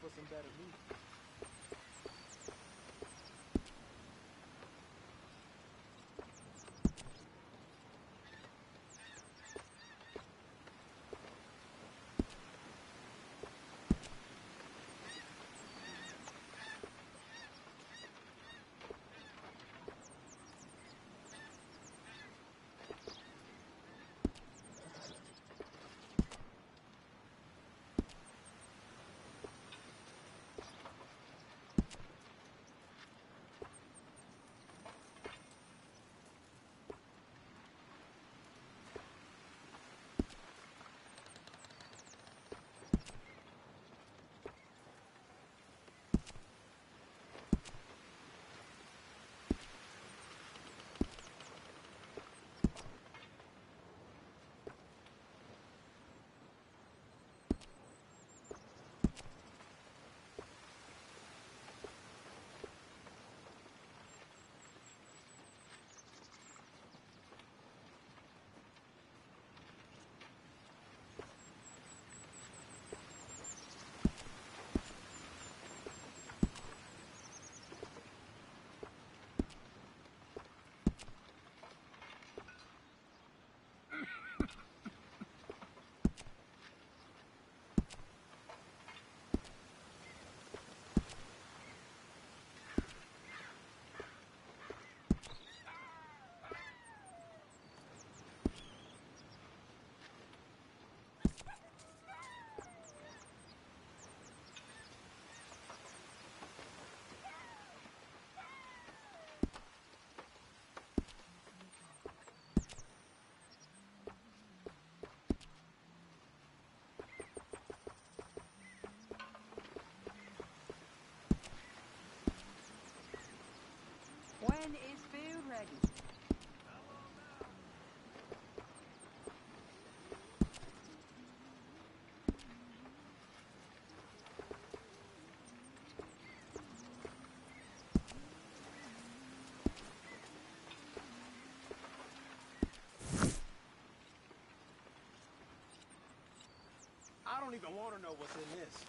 [SPEAKER 9] For some better meat.
[SPEAKER 12] When is food ready?
[SPEAKER 10] I don't even want to know what's in this.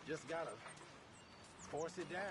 [SPEAKER 10] Just gotta force it down.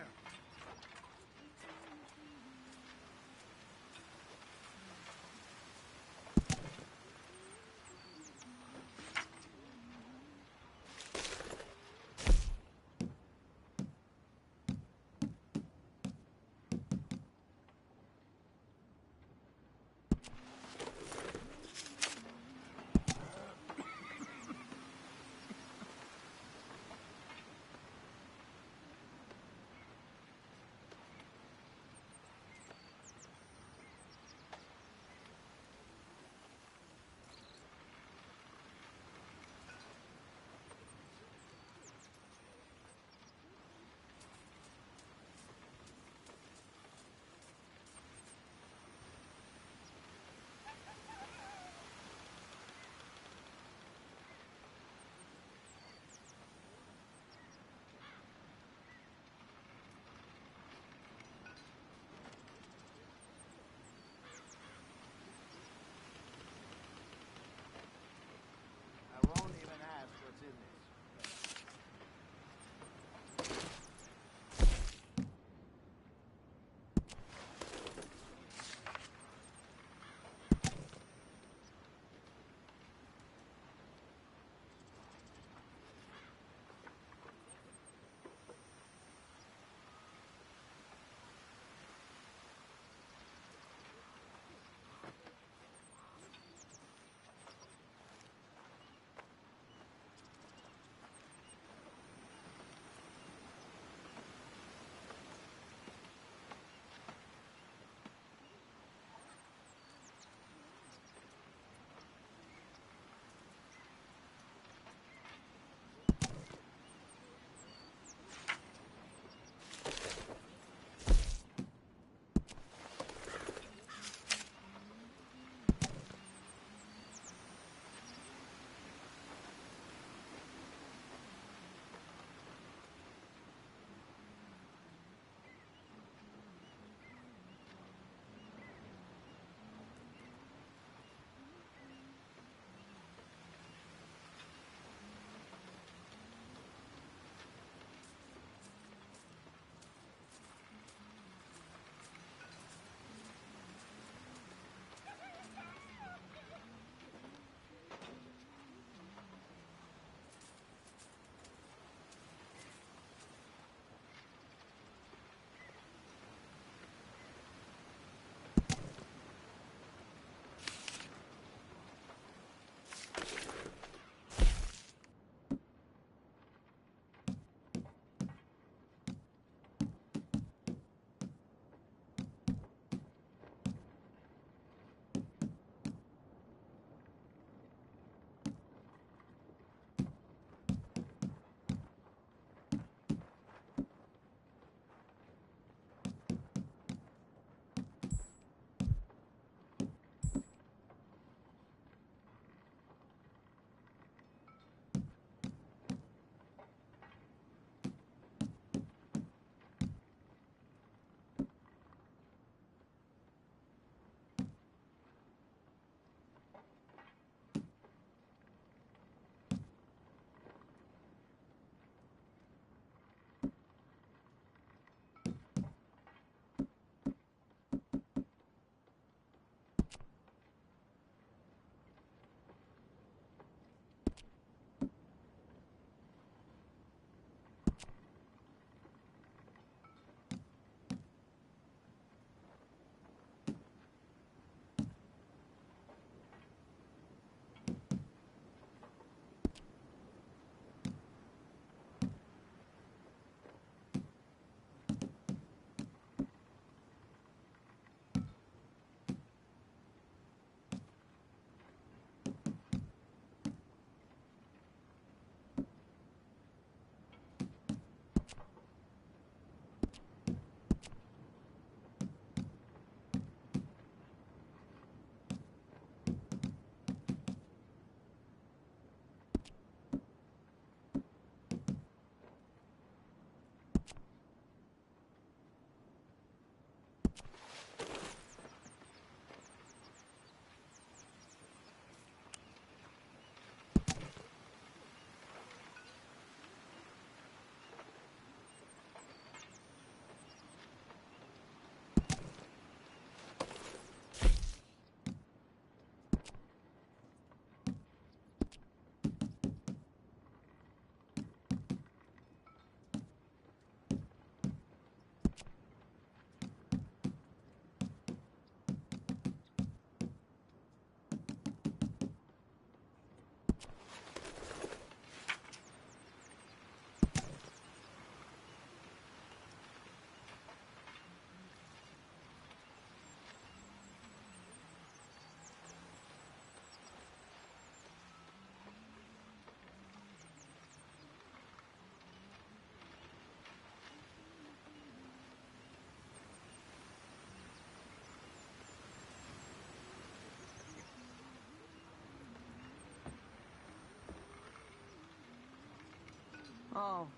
[SPEAKER 11] Oh,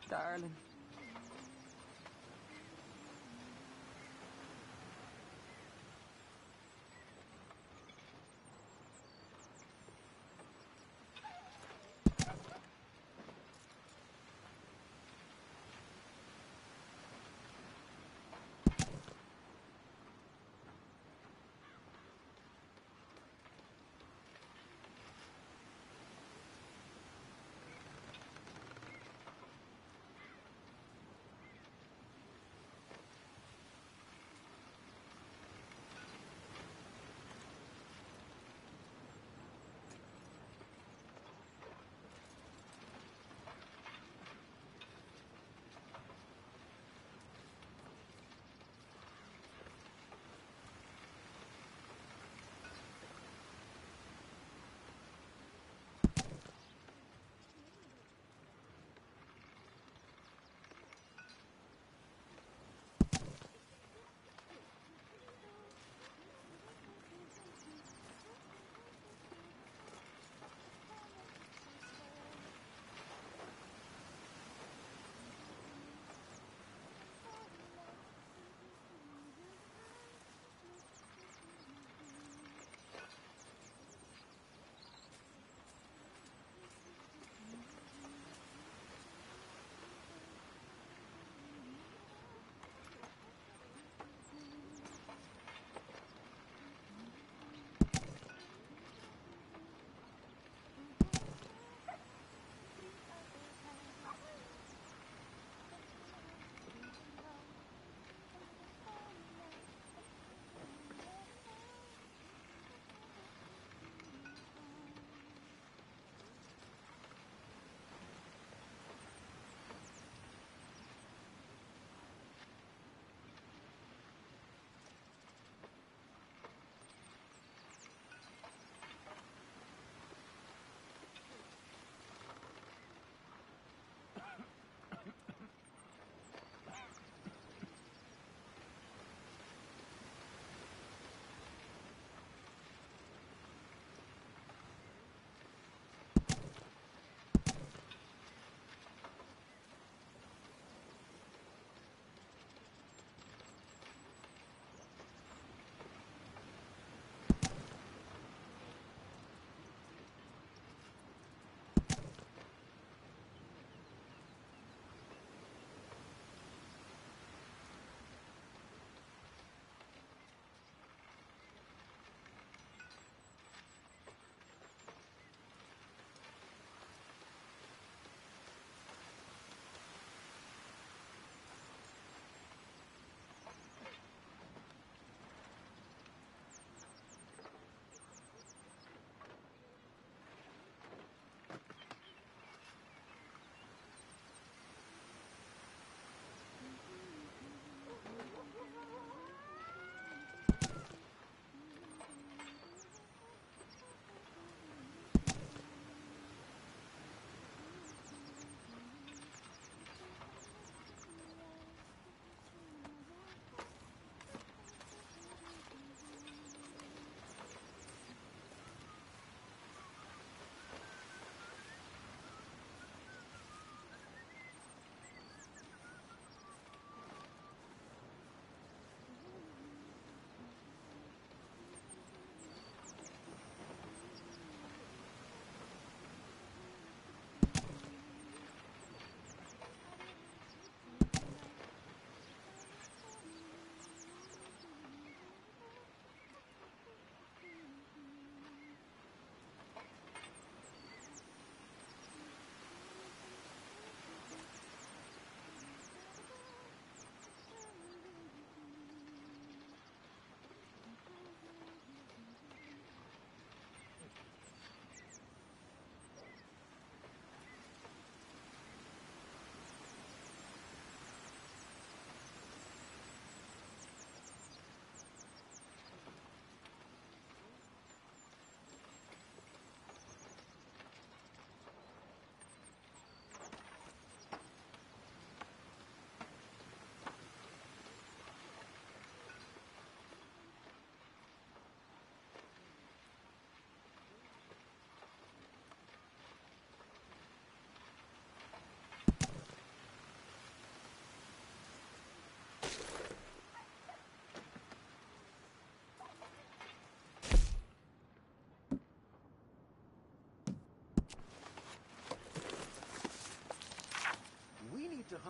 [SPEAKER 11] darling.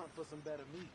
[SPEAKER 10] around for some better meat.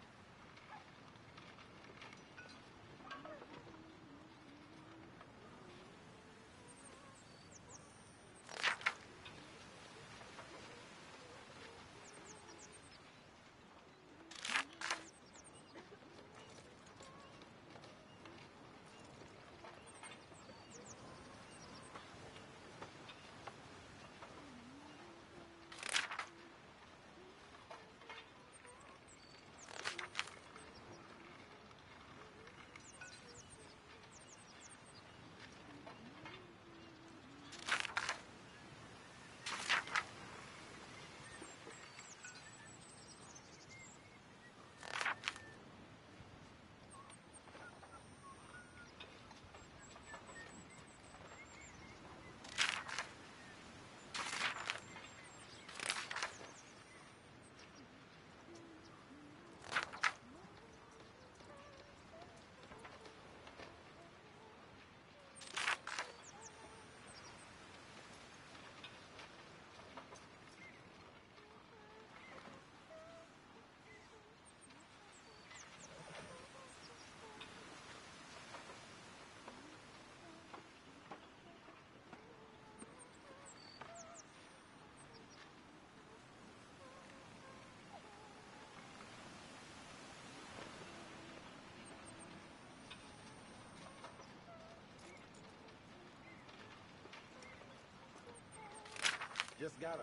[SPEAKER 10] Just gotta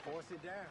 [SPEAKER 10] force it down.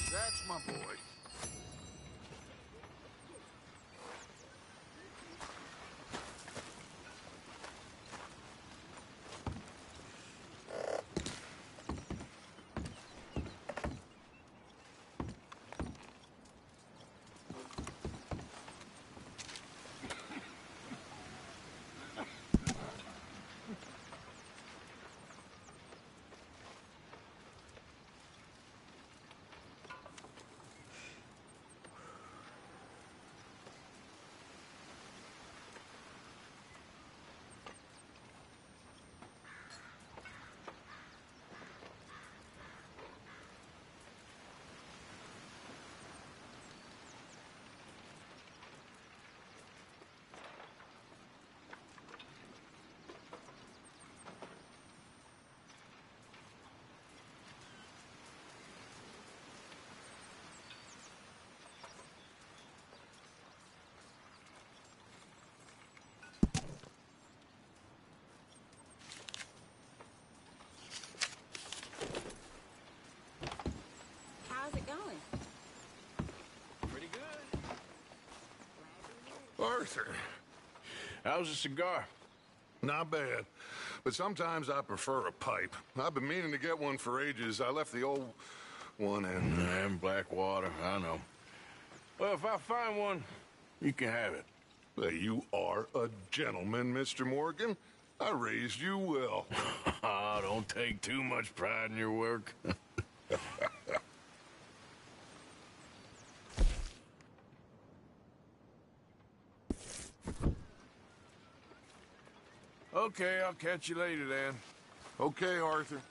[SPEAKER 7] That's my boy. Arthur,
[SPEAKER 2] How's a cigar?
[SPEAKER 7] not bad. But sometimes I prefer a pipe. I've been meaning to get one for ages. I left the old one in
[SPEAKER 2] Blackwater, I know. Well, if I find one, you can have it.
[SPEAKER 7] You are a gentleman, Mr. Morgan. I raised you well.
[SPEAKER 2] Don't take too much pride in your work. Okay, I'll catch you later then.
[SPEAKER 7] Okay, Arthur.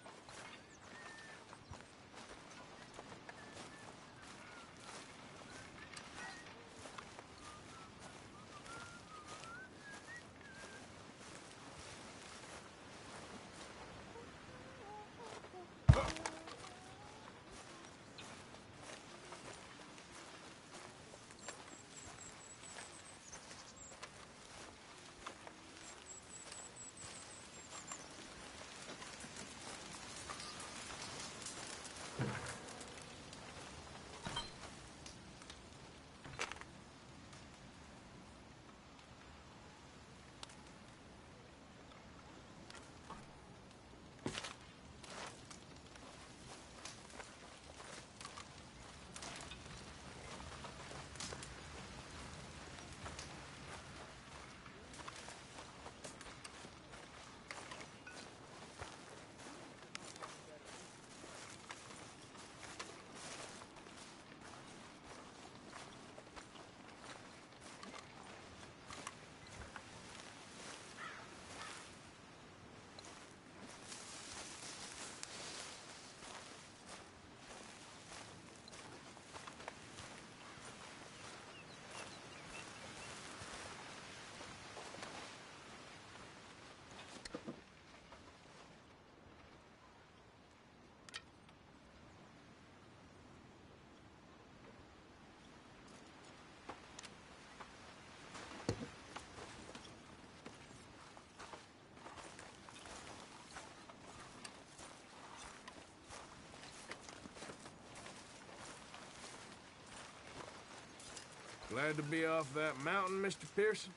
[SPEAKER 2] Glad to be off that mountain, Mr. Pearson?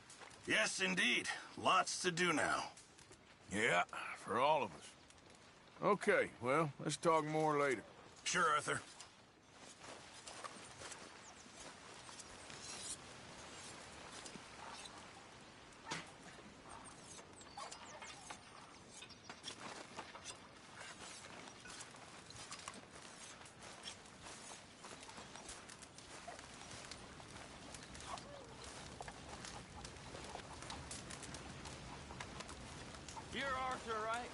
[SPEAKER 4] Yes, indeed. Lots to do now.
[SPEAKER 2] Yeah, for all of us. Okay, well, let's talk more later.
[SPEAKER 4] Sure, Arthur.
[SPEAKER 5] You're Arthur, right?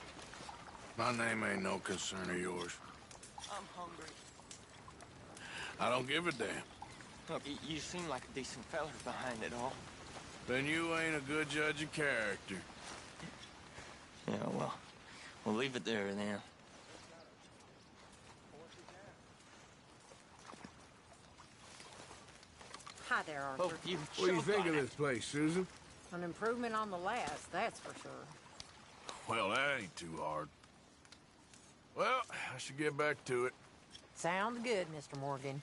[SPEAKER 2] My name ain't no concern of yours.
[SPEAKER 5] I'm hungry.
[SPEAKER 2] I don't give a damn.
[SPEAKER 5] Look, you seem like a decent feller behind it all.
[SPEAKER 2] Then you ain't a good judge of character.
[SPEAKER 5] Yeah, well, we'll leave it there then.
[SPEAKER 11] Hi there, Arthur.
[SPEAKER 5] Oh, you
[SPEAKER 2] What do you
[SPEAKER 5] choked
[SPEAKER 2] think
[SPEAKER 5] on
[SPEAKER 2] of
[SPEAKER 5] it.
[SPEAKER 2] this place, Susan?
[SPEAKER 11] An improvement on the last, that's for sure.
[SPEAKER 2] Well, that ain't too hard. Well, I should get back to it.
[SPEAKER 11] Sounds good, Mr. Morgan.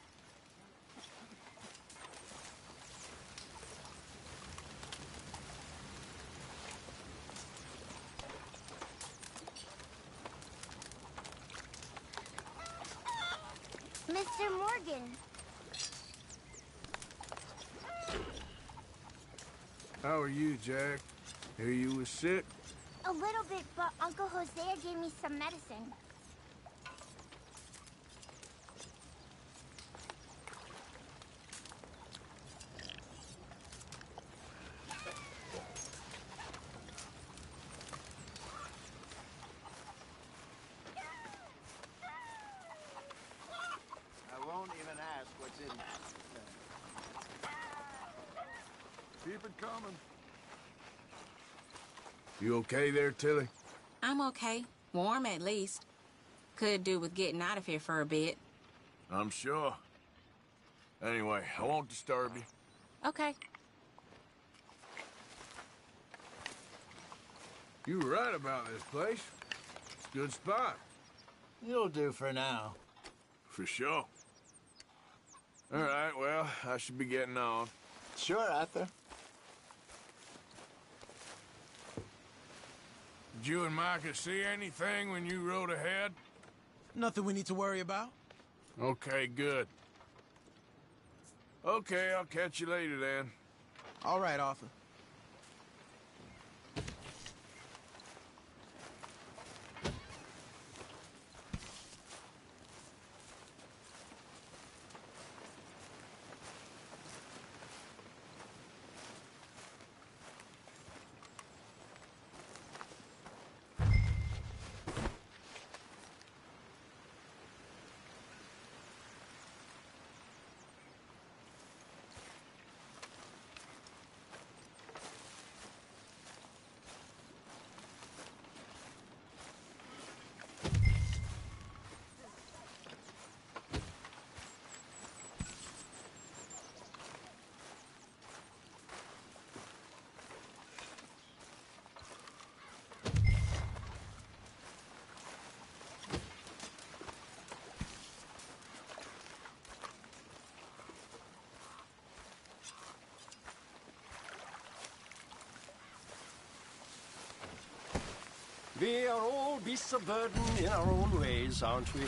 [SPEAKER 12] Mr. Morgan.
[SPEAKER 2] How are you, Jack? Hear you was sick?
[SPEAKER 12] A little bit, but Uncle Hosea gave me some medicine.
[SPEAKER 8] I won't even ask what's in that.
[SPEAKER 7] Keep it coming.
[SPEAKER 2] You okay there, Tilly?
[SPEAKER 13] I'm okay. Warm, at least. Could do with getting out of here for a bit.
[SPEAKER 2] I'm sure. Anyway, I won't disturb you.
[SPEAKER 13] Okay.
[SPEAKER 2] You were right about this place. It's a good spot.
[SPEAKER 8] You'll do for now.
[SPEAKER 2] For sure. All right, well, I should be getting on.
[SPEAKER 8] Sure, Arthur.
[SPEAKER 2] Did you and Micah see anything when you rode ahead?
[SPEAKER 3] Nothing we need to worry about.
[SPEAKER 2] Okay, good. Okay, I'll catch you later then.
[SPEAKER 3] All right, Arthur.
[SPEAKER 1] We are all beasts of burden in our own ways, aren't we?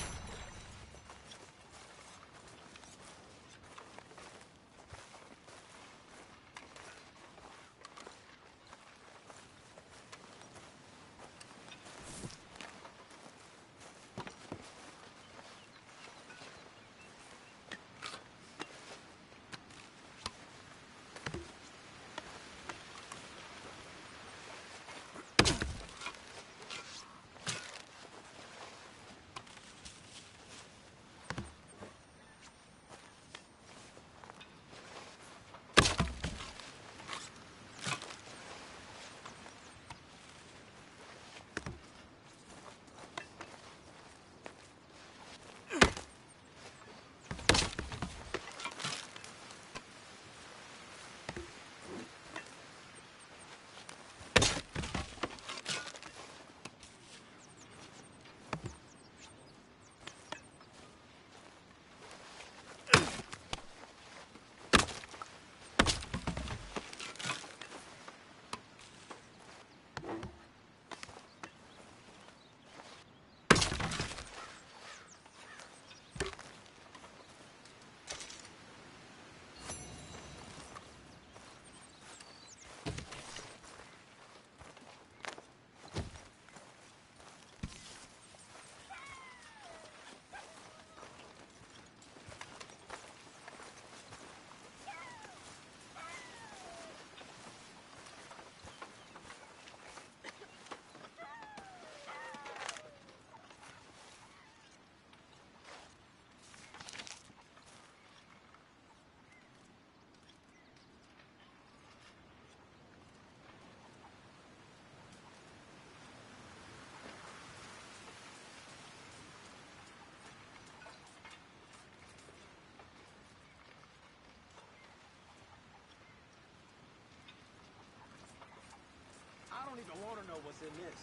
[SPEAKER 5] I don't even want to know what's in this.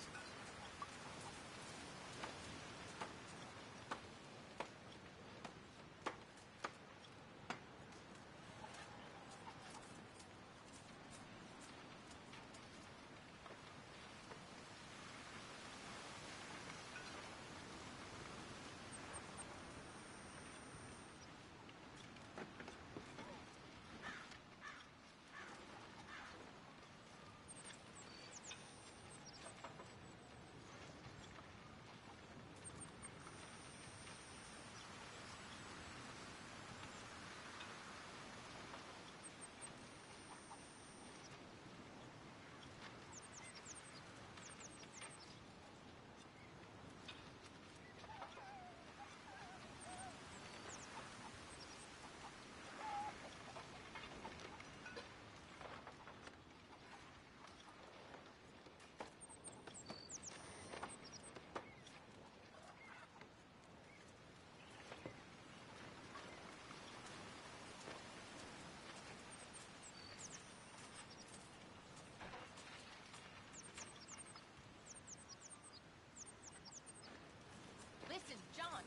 [SPEAKER 14] Listen, John.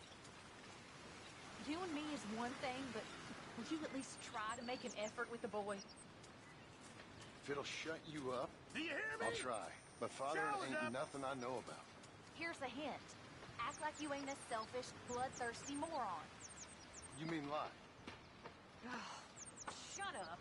[SPEAKER 14] You and me is one thing, but would you at least try to make an effort with the boy?
[SPEAKER 6] If it'll shut you up,
[SPEAKER 4] Do you hear me?
[SPEAKER 6] I'll try.
[SPEAKER 15] But Father ain't nothing I know about.
[SPEAKER 14] Here's a hint. Act like you ain't a selfish, bloodthirsty moron.
[SPEAKER 15] You mean lie?
[SPEAKER 14] Shut up.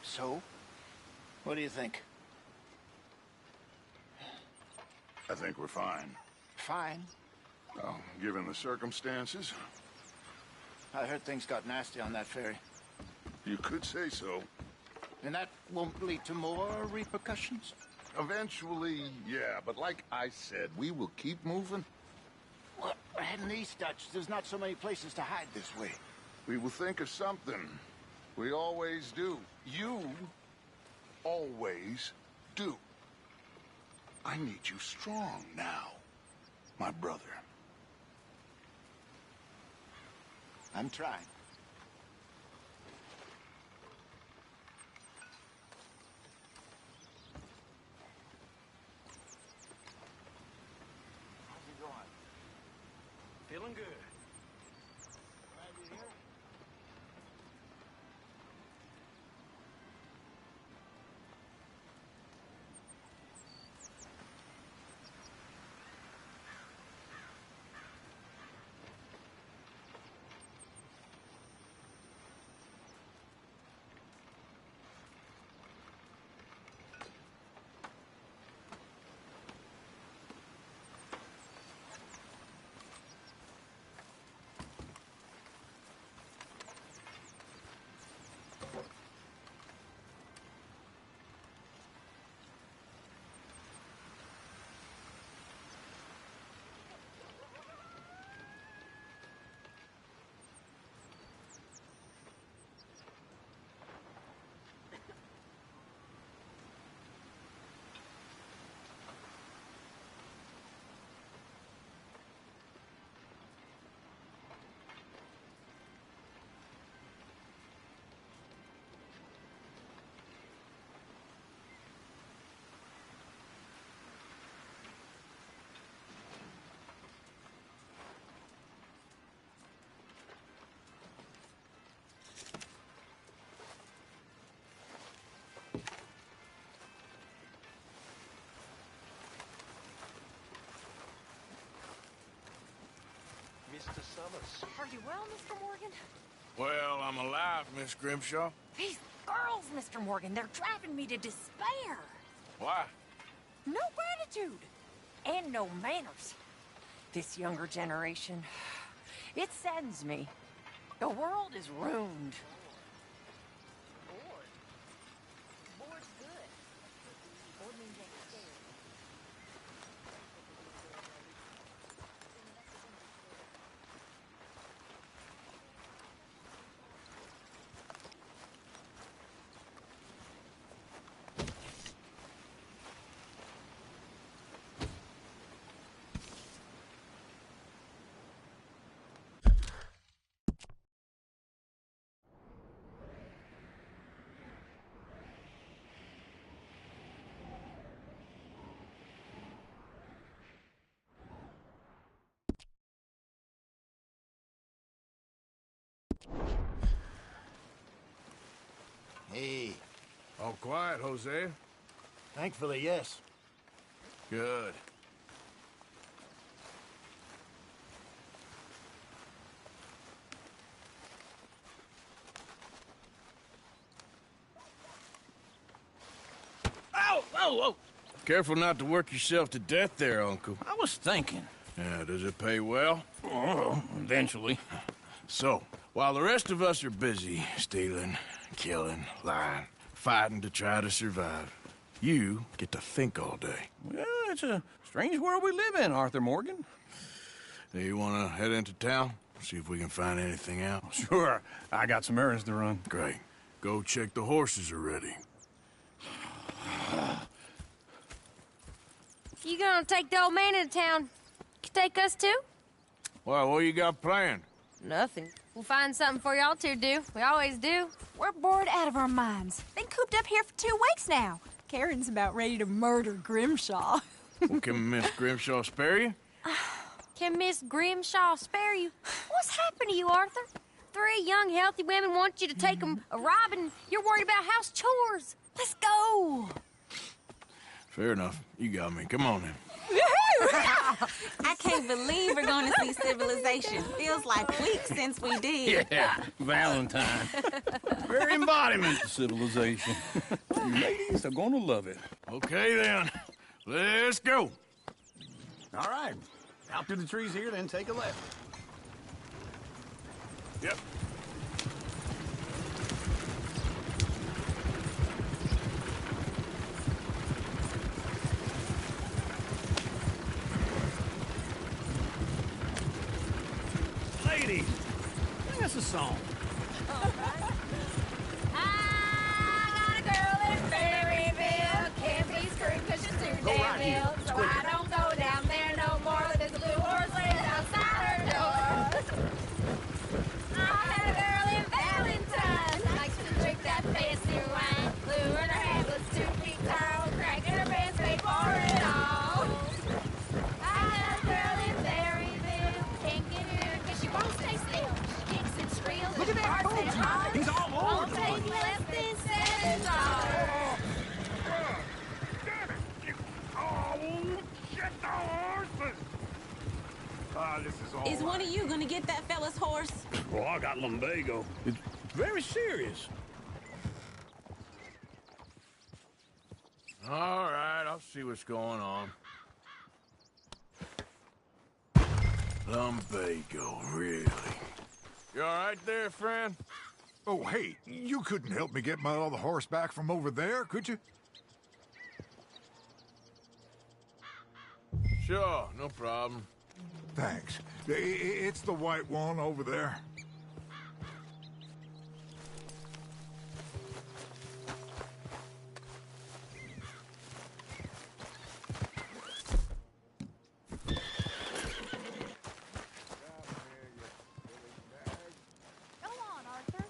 [SPEAKER 8] So, what do you think?
[SPEAKER 7] I think we're fine.
[SPEAKER 8] Fine.
[SPEAKER 7] Well, given the circumstances.
[SPEAKER 8] I heard things got nasty on that ferry.
[SPEAKER 7] You could say so.
[SPEAKER 8] And that won't lead to more repercussions?
[SPEAKER 7] Eventually, yeah, but like I said, we will keep moving.
[SPEAKER 8] Well, heading east, Dutch, there's not so many places to hide this way.
[SPEAKER 7] We will think of something. We always do. You always do. I need you strong now, my brother.
[SPEAKER 8] I'm trying.
[SPEAKER 10] How's it going? Feeling good. Glad you're here.
[SPEAKER 1] Mr. Summers.
[SPEAKER 11] Are you well, Mr. Morgan?
[SPEAKER 2] Well, I'm alive, Miss Grimshaw.
[SPEAKER 11] These girls, Mr. Morgan, they're driving me to despair.
[SPEAKER 2] Why?
[SPEAKER 11] No gratitude. And no manners. This younger generation, it saddens me. The world is ruined.
[SPEAKER 14] Bored. Bored's good. Bored means ain't scared.
[SPEAKER 8] Hey.
[SPEAKER 2] All quiet, Jose?
[SPEAKER 8] Thankfully, yes.
[SPEAKER 2] Good.
[SPEAKER 5] whoa.
[SPEAKER 2] Careful not to work yourself to death there, Uncle.
[SPEAKER 5] I was thinking.
[SPEAKER 2] Yeah, does it pay well?
[SPEAKER 5] Oh, eventually.
[SPEAKER 2] So, while the rest of us are busy stealing, killing, lying, fighting to try to survive, you get to think all day.
[SPEAKER 5] Well, it's a strange world we live in, Arthur Morgan.
[SPEAKER 2] Hey, you want to head into town? See if we can find anything out?
[SPEAKER 5] Sure. I got some errands to run.
[SPEAKER 2] Great. Go check the horses are ready.
[SPEAKER 16] You gonna take the old man into town? You take us too?
[SPEAKER 2] Well, what you got planned?
[SPEAKER 16] Nothing. We'll find something for y'all to do. We always do.
[SPEAKER 14] We're bored out of our minds. Been cooped up here for 2 weeks now. Karen's about ready to murder Grimshaw.
[SPEAKER 2] Well, can Miss Grimshaw spare you?
[SPEAKER 16] Can Miss Grimshaw spare you? What's happened to you, Arthur? 3 young, healthy women want you to take them a robbing. You're worried about house chores. Let's go.
[SPEAKER 2] Fair enough. You got me. Come on then.
[SPEAKER 13] I can't believe we're going to see civilization. Feels like weeks since we did.
[SPEAKER 5] Yeah, Valentine. Very embodiment of civilization. You ladies are gonna love it.
[SPEAKER 2] Okay then. Let's go.
[SPEAKER 17] All right. Out through the trees here, then take a left.
[SPEAKER 2] Yep.
[SPEAKER 5] Ladies, sing us a song.
[SPEAKER 11] I got a girl in Berryville. Can't be screwed 'cause she's too damn ill. So I don't go down there no more. There's a blue horse laying outside her door. I had a girl in Valentine. Likes to drink that fancy wine. Blue in her head was 2 feet tall. Cracking her pants paid for it all. I had a girl in Berryville. Can't get her 'cause she won't stay still. She kicks and squeals.
[SPEAKER 17] Look at that coach. He's all over
[SPEAKER 11] Won't
[SPEAKER 17] the
[SPEAKER 11] take
[SPEAKER 17] place.
[SPEAKER 11] less than $7.
[SPEAKER 7] This is all
[SPEAKER 13] Is one of you going to get that fella's horse?
[SPEAKER 5] Well, I got lumbago. It's very serious.
[SPEAKER 2] All right, I'll see what's going on. Lumbago, really? You all right there, friend?
[SPEAKER 18] Oh, hey, you couldn't help me get my other horse back from over there, could you?
[SPEAKER 2] Sure, no problem.
[SPEAKER 18] Thanks. It's the white one over there.
[SPEAKER 14] Go on, Arthur.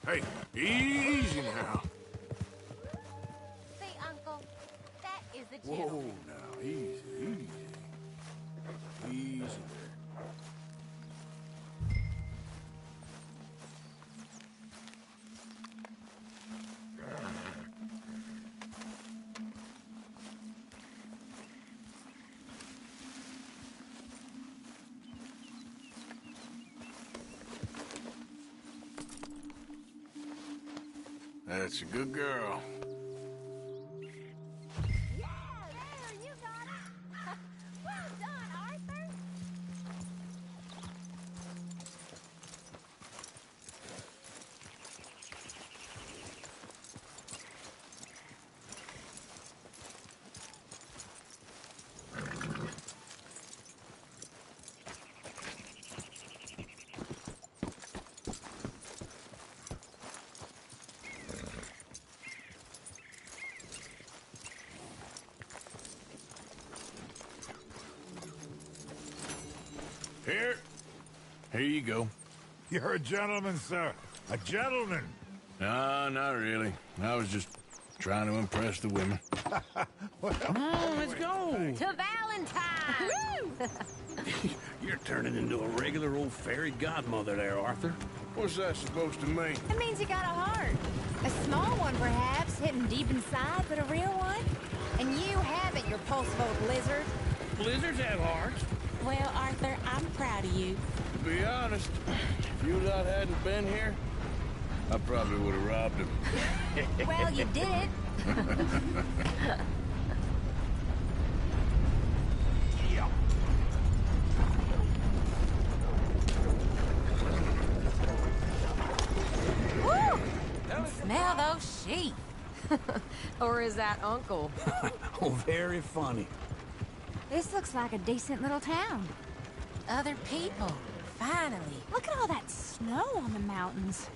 [SPEAKER 2] Hey, easy now.
[SPEAKER 12] See, Uncle, that is the
[SPEAKER 2] Whoa,
[SPEAKER 12] gentleman.
[SPEAKER 2] now, easy, easy. Easy. That's a good girl.
[SPEAKER 12] Yeah, there, you got it. Well done, Arthur.
[SPEAKER 2] Here you go.
[SPEAKER 18] You're a gentleman, sir. A gentleman.
[SPEAKER 2] No, not really. I was just trying to impress the women.
[SPEAKER 5] Come on, let's go.
[SPEAKER 11] To Valentine!
[SPEAKER 5] You're turning into a regular old fairy godmother there, Arthur.
[SPEAKER 2] What's that supposed to mean?
[SPEAKER 14] It means you got a heart. A small one, perhaps, hidden deep inside, but a real one. And you haven't, you pulse-vote lizard.
[SPEAKER 5] Blizzards have hearts.
[SPEAKER 13] Well, Arthur, I'm proud of you.
[SPEAKER 2] To be honest, if you lot hadn't been here,
[SPEAKER 4] I probably would have robbed him.
[SPEAKER 14] Well, you did.
[SPEAKER 16] Woo! Smell those sheep.
[SPEAKER 11] Or is that Uncle?
[SPEAKER 3] Oh, very funny.
[SPEAKER 14] This looks like a decent little town.
[SPEAKER 16] Other people. Finally.
[SPEAKER 14] Look at all that snow on the mountains.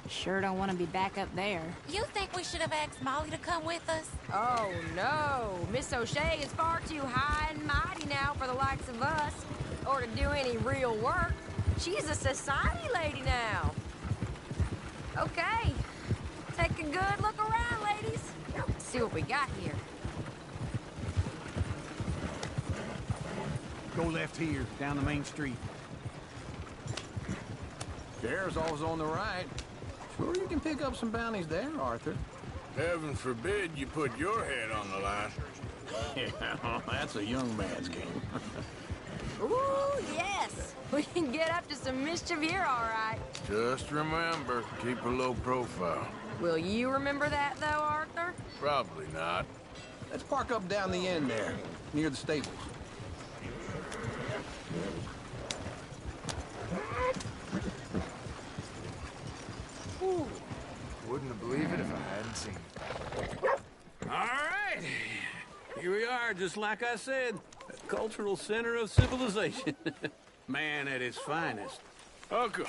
[SPEAKER 14] Sure don't want to be back up there.
[SPEAKER 16] You think we should have asked Molly to come with us?
[SPEAKER 11] Oh, no. Miss O'Shea is far too high and mighty now for the likes of us, or to do any real work. She's a society lady now. Okay. Take a good look around, ladies. See what we got here.
[SPEAKER 17] Go left here, down the main street. Sheriff's always on the right. Sure you can pick up some bounties there, Arthur.
[SPEAKER 4] Heaven forbid you put your head on the line.
[SPEAKER 17] Yeah, that's a young man's game.
[SPEAKER 11] Ooh, yes. We can get up to some mischief here, all right.
[SPEAKER 4] Just remember, keep a low profile.
[SPEAKER 11] Will you remember that, though, Arthur?
[SPEAKER 4] Probably not.
[SPEAKER 17] Let's park up down the end there, near the stables.
[SPEAKER 2] Ooh. Wouldn't have believed it if I hadn't seen it.
[SPEAKER 5] All right. Here we are, just like I said. A cultural center of civilization. Man at its finest.
[SPEAKER 4] Uncle,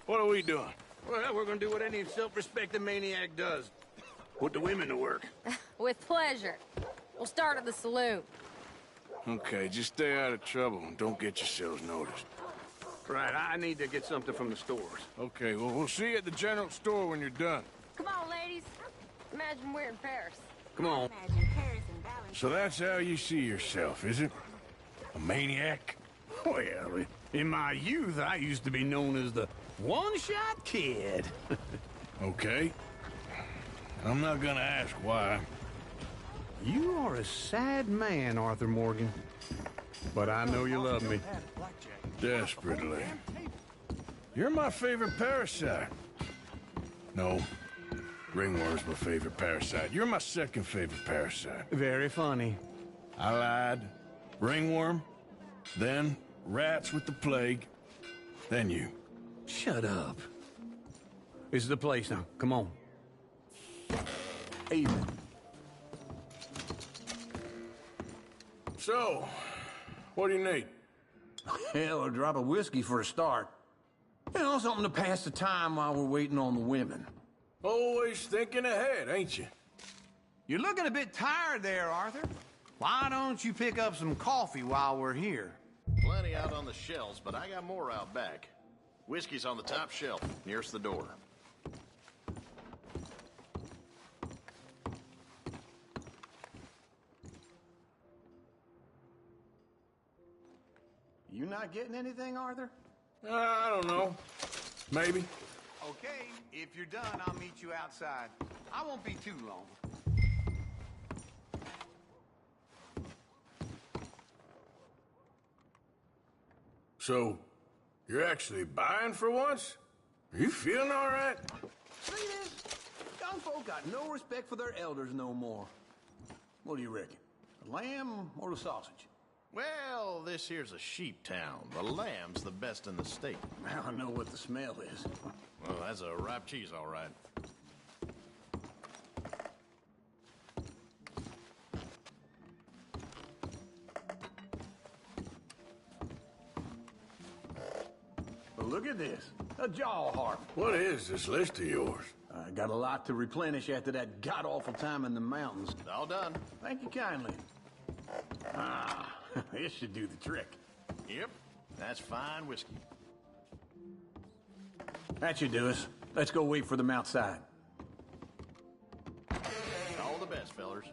[SPEAKER 4] what are we doing?
[SPEAKER 5] Well, we're gonna do what any self-respecting maniac does. Put the women to work.
[SPEAKER 11] With pleasure. We'll start at the saloon.
[SPEAKER 4] Okay, just stay out of trouble and don't get yourselves noticed.
[SPEAKER 5] Right, I need to get something from the stores.
[SPEAKER 4] Okay, well, we'll see you at the general store when you're done.
[SPEAKER 11] Come on, ladies. Imagine we're in Paris.
[SPEAKER 5] Come on.
[SPEAKER 4] So that's how you see yourself, is it? A maniac?
[SPEAKER 5] Well, in my youth, I used to be known as the one-shot kid.
[SPEAKER 4] Okay. I'm not gonna ask why.
[SPEAKER 5] You are a sad man, Arthur Morgan. But I know you love me.
[SPEAKER 4] Desperately. You're my favorite parasite. No. Ringworm's my favorite parasite. You're my second favorite parasite.
[SPEAKER 5] Very funny.
[SPEAKER 4] I lied. Ringworm. Then rats with the plague. Then you.
[SPEAKER 5] Shut up. This is the place now. Come on. Evening.
[SPEAKER 4] So, what do you need?
[SPEAKER 17] Hell, a drop of whiskey for a start. You know, something to pass the time while we're waiting on the women.
[SPEAKER 4] Always thinking ahead, ain't you?
[SPEAKER 17] You're looking a bit tired there, Arthur. Why don't you pick up some coffee while we're here?
[SPEAKER 15] Plenty out on the shelves, but I got more out back. Whiskey's on the top shelf, nearest the door.
[SPEAKER 17] You not getting anything, Arthur?
[SPEAKER 4] I don't know. Maybe.
[SPEAKER 17] Okay, if you're done, I'll meet you outside. I won't be too long.
[SPEAKER 4] So, you're actually buying for once? Are you feeling all right?
[SPEAKER 17] See this? Young folk got no respect for their elders no more. What do you reckon? The lamb or the sausage?
[SPEAKER 15] Well, this here's a sheep town. The lamb's the best in the state.
[SPEAKER 17] Now I know what the smell is.
[SPEAKER 15] Well, that's a ripe cheese, all right.
[SPEAKER 17] Well, look at this. A jaw harp.
[SPEAKER 4] What is this list of yours?
[SPEAKER 17] I got a lot to replenish after that god-awful time in the mountains.
[SPEAKER 15] All done.
[SPEAKER 17] Thank you kindly. Ah, this should do the trick.
[SPEAKER 15] Yep, that's fine whiskey.
[SPEAKER 17] That should do us. Let's go wait for them outside.
[SPEAKER 15] All the best, fellers.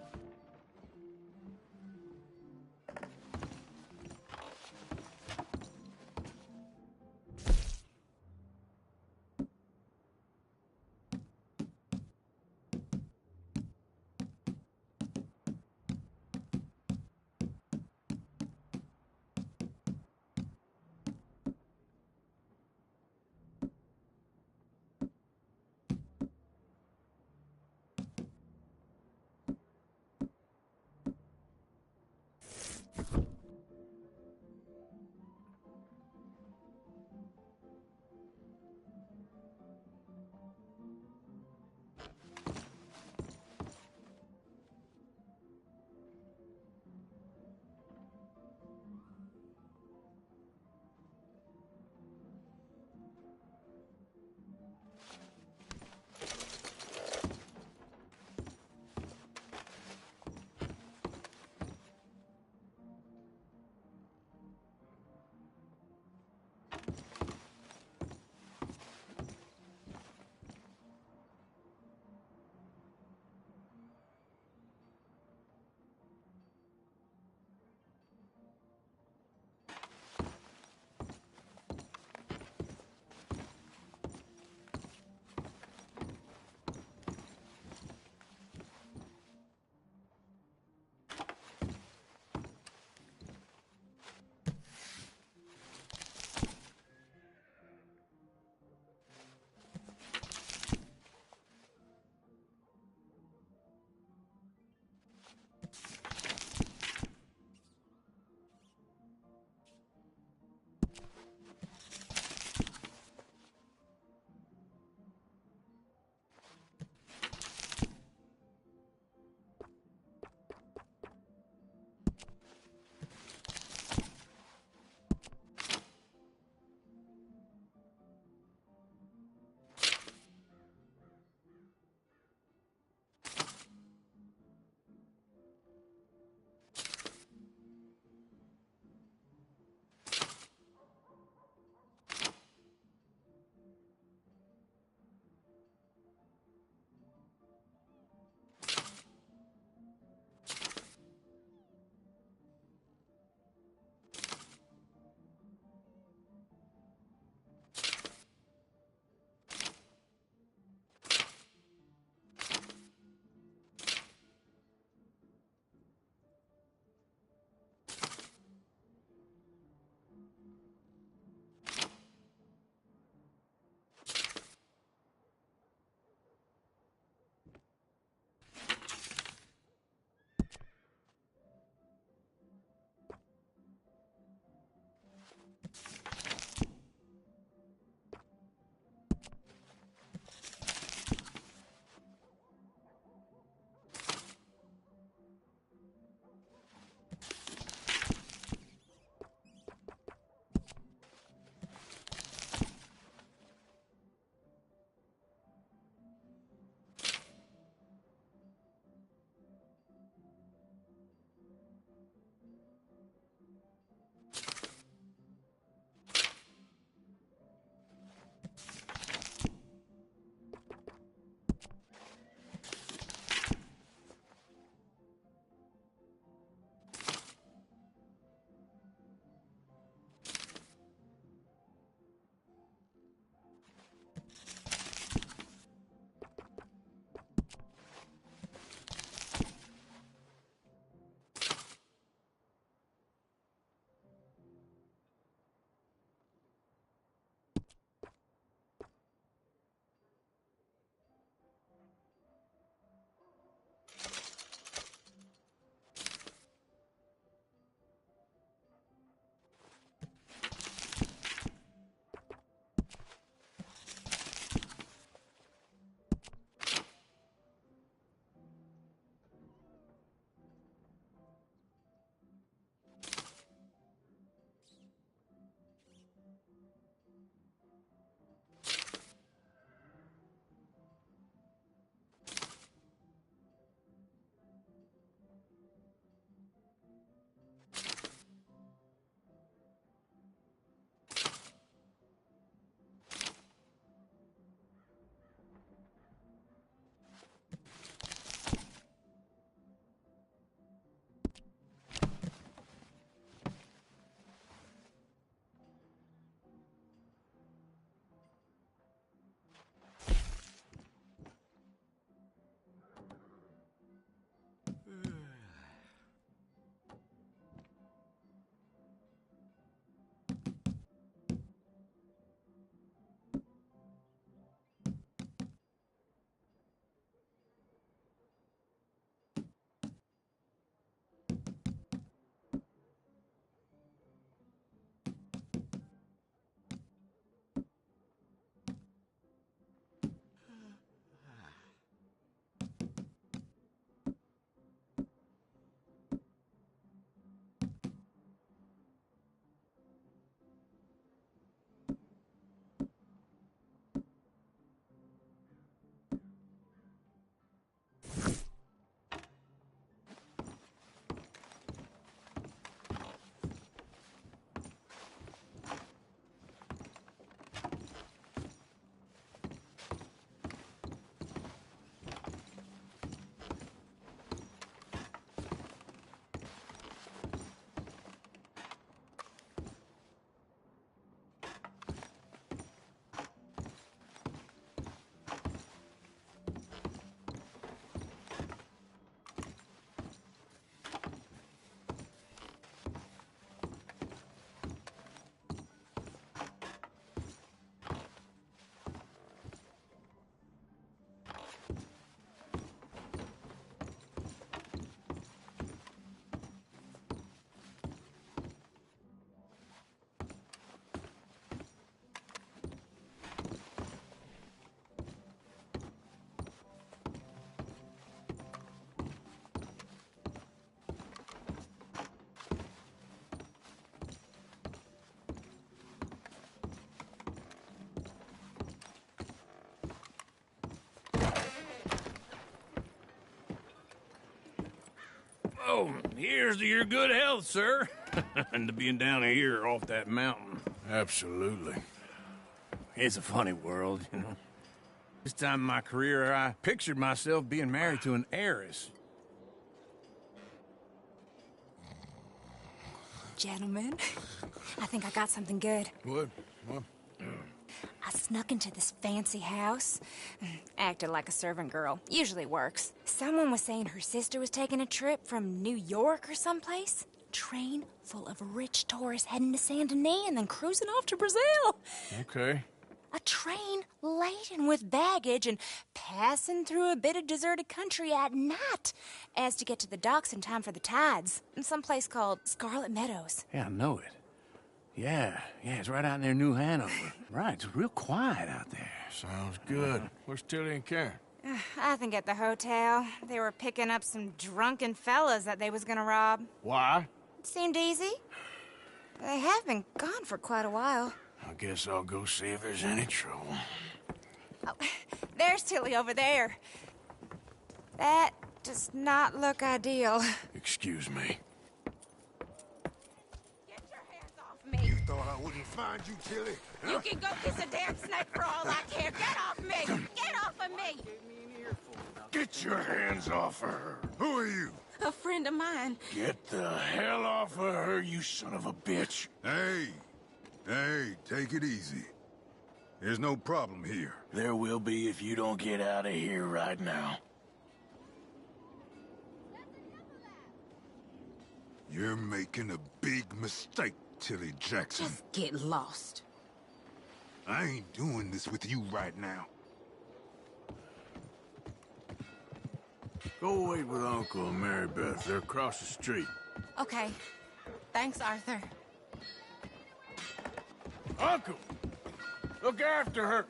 [SPEAKER 2] Well, here's to your good health, sir. And to being down here off that mountain. Absolutely. It's a funny world, you know. This time in my career, I pictured myself being married to an heiress.
[SPEAKER 19] Gentlemen, I think I got something good.
[SPEAKER 2] What?
[SPEAKER 19] I snuck into this fancy house. Acted like a servant girl. Usually works. Someone was saying her sister was taking a trip from New York or someplace. Train full of rich tourists heading to Saint Denis and then cruising off to Brazil.
[SPEAKER 2] Okay.
[SPEAKER 19] A train laden with baggage and passing through a bit of deserted country at night as to get to the docks in time for the tides in some place called Scarlet Meadows.
[SPEAKER 2] Yeah, I know it. Yeah, it's right out near New Hanover. Right, it's real quiet out there. Sounds good. Where's Tilly and Karen?
[SPEAKER 19] I think at the hotel. They were picking up some drunken fellas that they was gonna rob.
[SPEAKER 2] Why?
[SPEAKER 19] It seemed easy. They have been gone for quite a while.
[SPEAKER 2] I guess I'll go see if there's any trouble.
[SPEAKER 19] Oh, there's Tilly over there. That does not look ideal.
[SPEAKER 2] Excuse me.
[SPEAKER 7] You thought I wouldn't find you, Tilly?
[SPEAKER 19] You can go kiss a damn snake for all I care. Get off me! Get off of me!
[SPEAKER 7] Get your hands off her. Who are you?
[SPEAKER 19] A friend of mine.
[SPEAKER 2] Get the hell off of her, you son of a bitch.
[SPEAKER 18] Hey, take it easy. There's no problem here.
[SPEAKER 2] There will be if you don't get out of here right now.
[SPEAKER 18] You're making a big mistake, Tilly Jackson.
[SPEAKER 19] Just get lost.
[SPEAKER 18] I ain't doing this with you right now.
[SPEAKER 2] Go wait with Uncle and Mary Beth. They're across the street.
[SPEAKER 19] Okay. Thanks, Arthur.
[SPEAKER 2] Uncle! Look after her.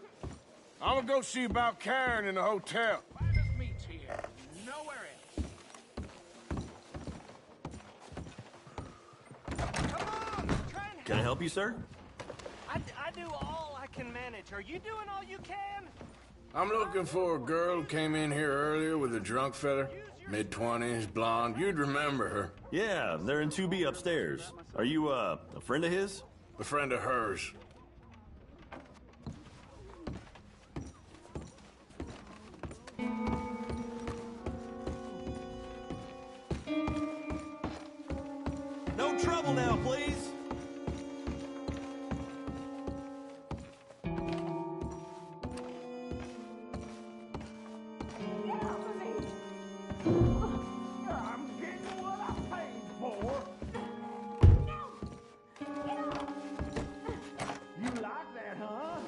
[SPEAKER 2] I'm gonna go see about Karen in the hotel.
[SPEAKER 17] Meets here. Nowhere else.
[SPEAKER 20] Can I help you, sir?
[SPEAKER 21] I do all I can manage. Are you doing all you can?
[SPEAKER 2] I'm looking for a girl who came in here earlier with a drunk fella. Mid-20s, blonde. You'd remember her.
[SPEAKER 20] Yeah, they're in 2B upstairs. Are you, a friend of his?
[SPEAKER 2] A friend of hers.
[SPEAKER 20] No trouble now, please.
[SPEAKER 17] I'm getting what I paid for. You like that, huh?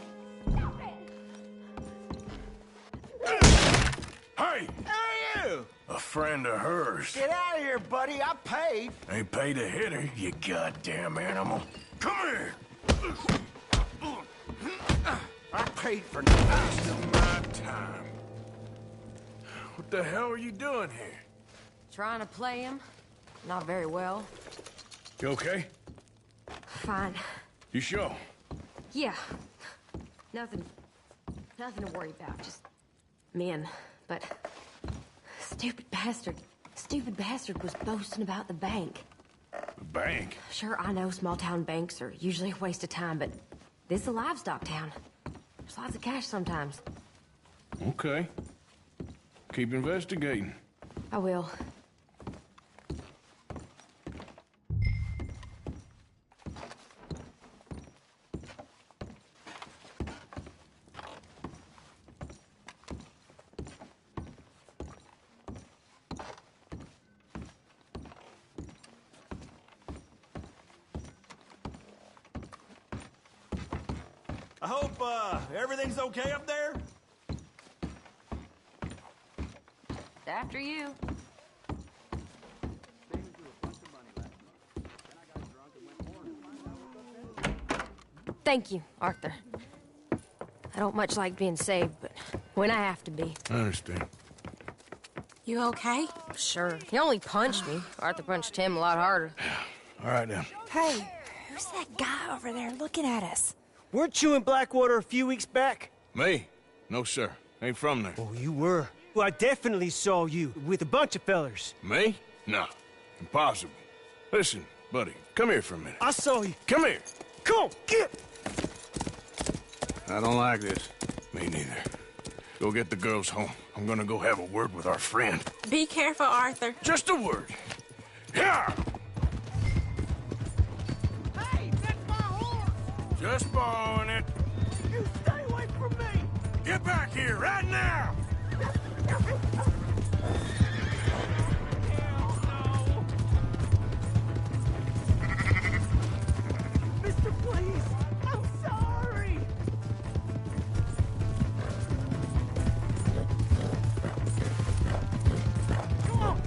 [SPEAKER 2] Hey!
[SPEAKER 17] Who are you?
[SPEAKER 2] A friend of hers.
[SPEAKER 17] Get out of here, buddy. I paid.
[SPEAKER 2] Ain't paid to hit her, you goddamn animal. Come here!
[SPEAKER 17] I paid for
[SPEAKER 2] Waste of my time. What the hell are you doing here?
[SPEAKER 22] Trying to play him. Not very well.
[SPEAKER 2] You okay?
[SPEAKER 22] Fine.
[SPEAKER 2] You sure?
[SPEAKER 22] Yeah. Nothing to worry about. Just men. But stupid bastard was boasting about the bank.
[SPEAKER 2] The bank?
[SPEAKER 22] Sure, I know small town banks are usually a waste of time, but this is a livestock town. There's lots of cash sometimes.
[SPEAKER 2] Okay. Keep investigating.
[SPEAKER 22] I will.
[SPEAKER 20] I hope, everything's okay up there?
[SPEAKER 22] After you. Thank you, Arthur. I don't much like being saved, but when I have to be.
[SPEAKER 2] I understand.
[SPEAKER 22] You okay? Sure. He only punched me. Arthur punched him a lot harder.
[SPEAKER 2] All right, then.
[SPEAKER 19] Hey, who's that guy over there looking at us?
[SPEAKER 21] Weren't you in Blackwater a few weeks back?
[SPEAKER 2] Me? No, sir. Ain't from there.
[SPEAKER 21] Oh, you were. Well, I definitely saw you with a bunch of fellers.
[SPEAKER 2] Me? No. Impossible. Listen, buddy, come here for a minute.
[SPEAKER 21] I saw you.
[SPEAKER 2] Come here.
[SPEAKER 21] Come on, get!
[SPEAKER 2] I don't like this. Me neither. Go get the girls home. I'm gonna go have a word with our friend.
[SPEAKER 13] Be careful, Arthur.
[SPEAKER 2] Just a word. Yeah!
[SPEAKER 21] Hey, that's my horse!
[SPEAKER 2] Just borrowing it.
[SPEAKER 21] You stay away from me!
[SPEAKER 2] Get back here right now!
[SPEAKER 21] Mister, please! I'm sorry! Come on!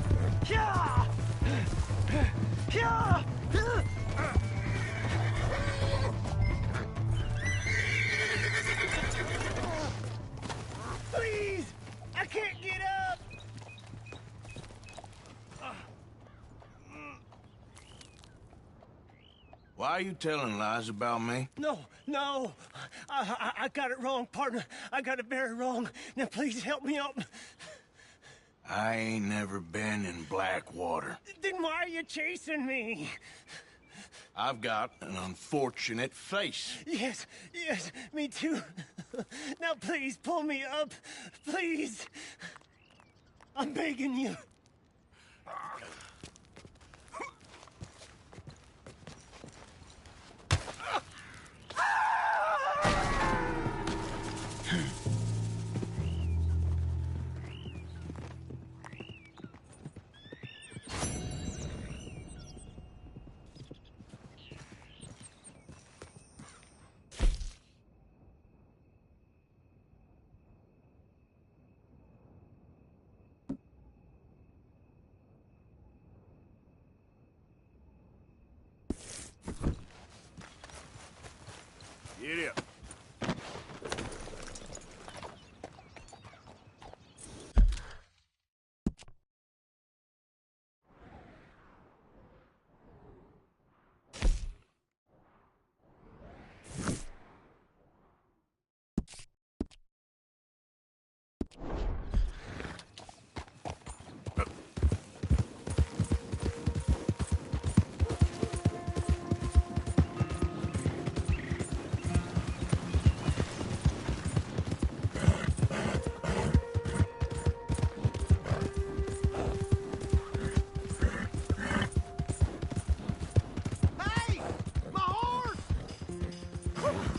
[SPEAKER 21] Yeah! Yeah! Please! I can't get up!
[SPEAKER 2] Why are you telling lies about me?
[SPEAKER 21] No, no. I got it wrong, partner. I got it very wrong. Now, please help me up.
[SPEAKER 2] I ain't never been in Blackwater.
[SPEAKER 21] Then why are you chasing me?
[SPEAKER 2] I've got an unfortunate face.
[SPEAKER 21] Yes, yes, me too. Now, please, pull me up. Please. I'm begging you.
[SPEAKER 2] Get up.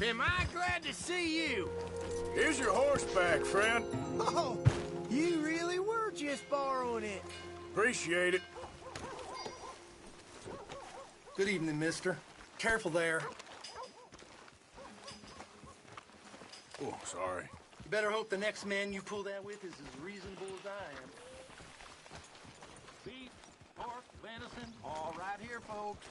[SPEAKER 4] Am I glad to see you?
[SPEAKER 2] Here's your horseback, friend.
[SPEAKER 21] Oh, you really were just borrowing it.
[SPEAKER 2] Appreciate it.
[SPEAKER 6] Good evening, mister. Careful there.
[SPEAKER 2] Oh, sorry.
[SPEAKER 6] You better hope the next man you pull that with is as reasonable as I am.
[SPEAKER 9] Beef, pork, venison, all right here, folks.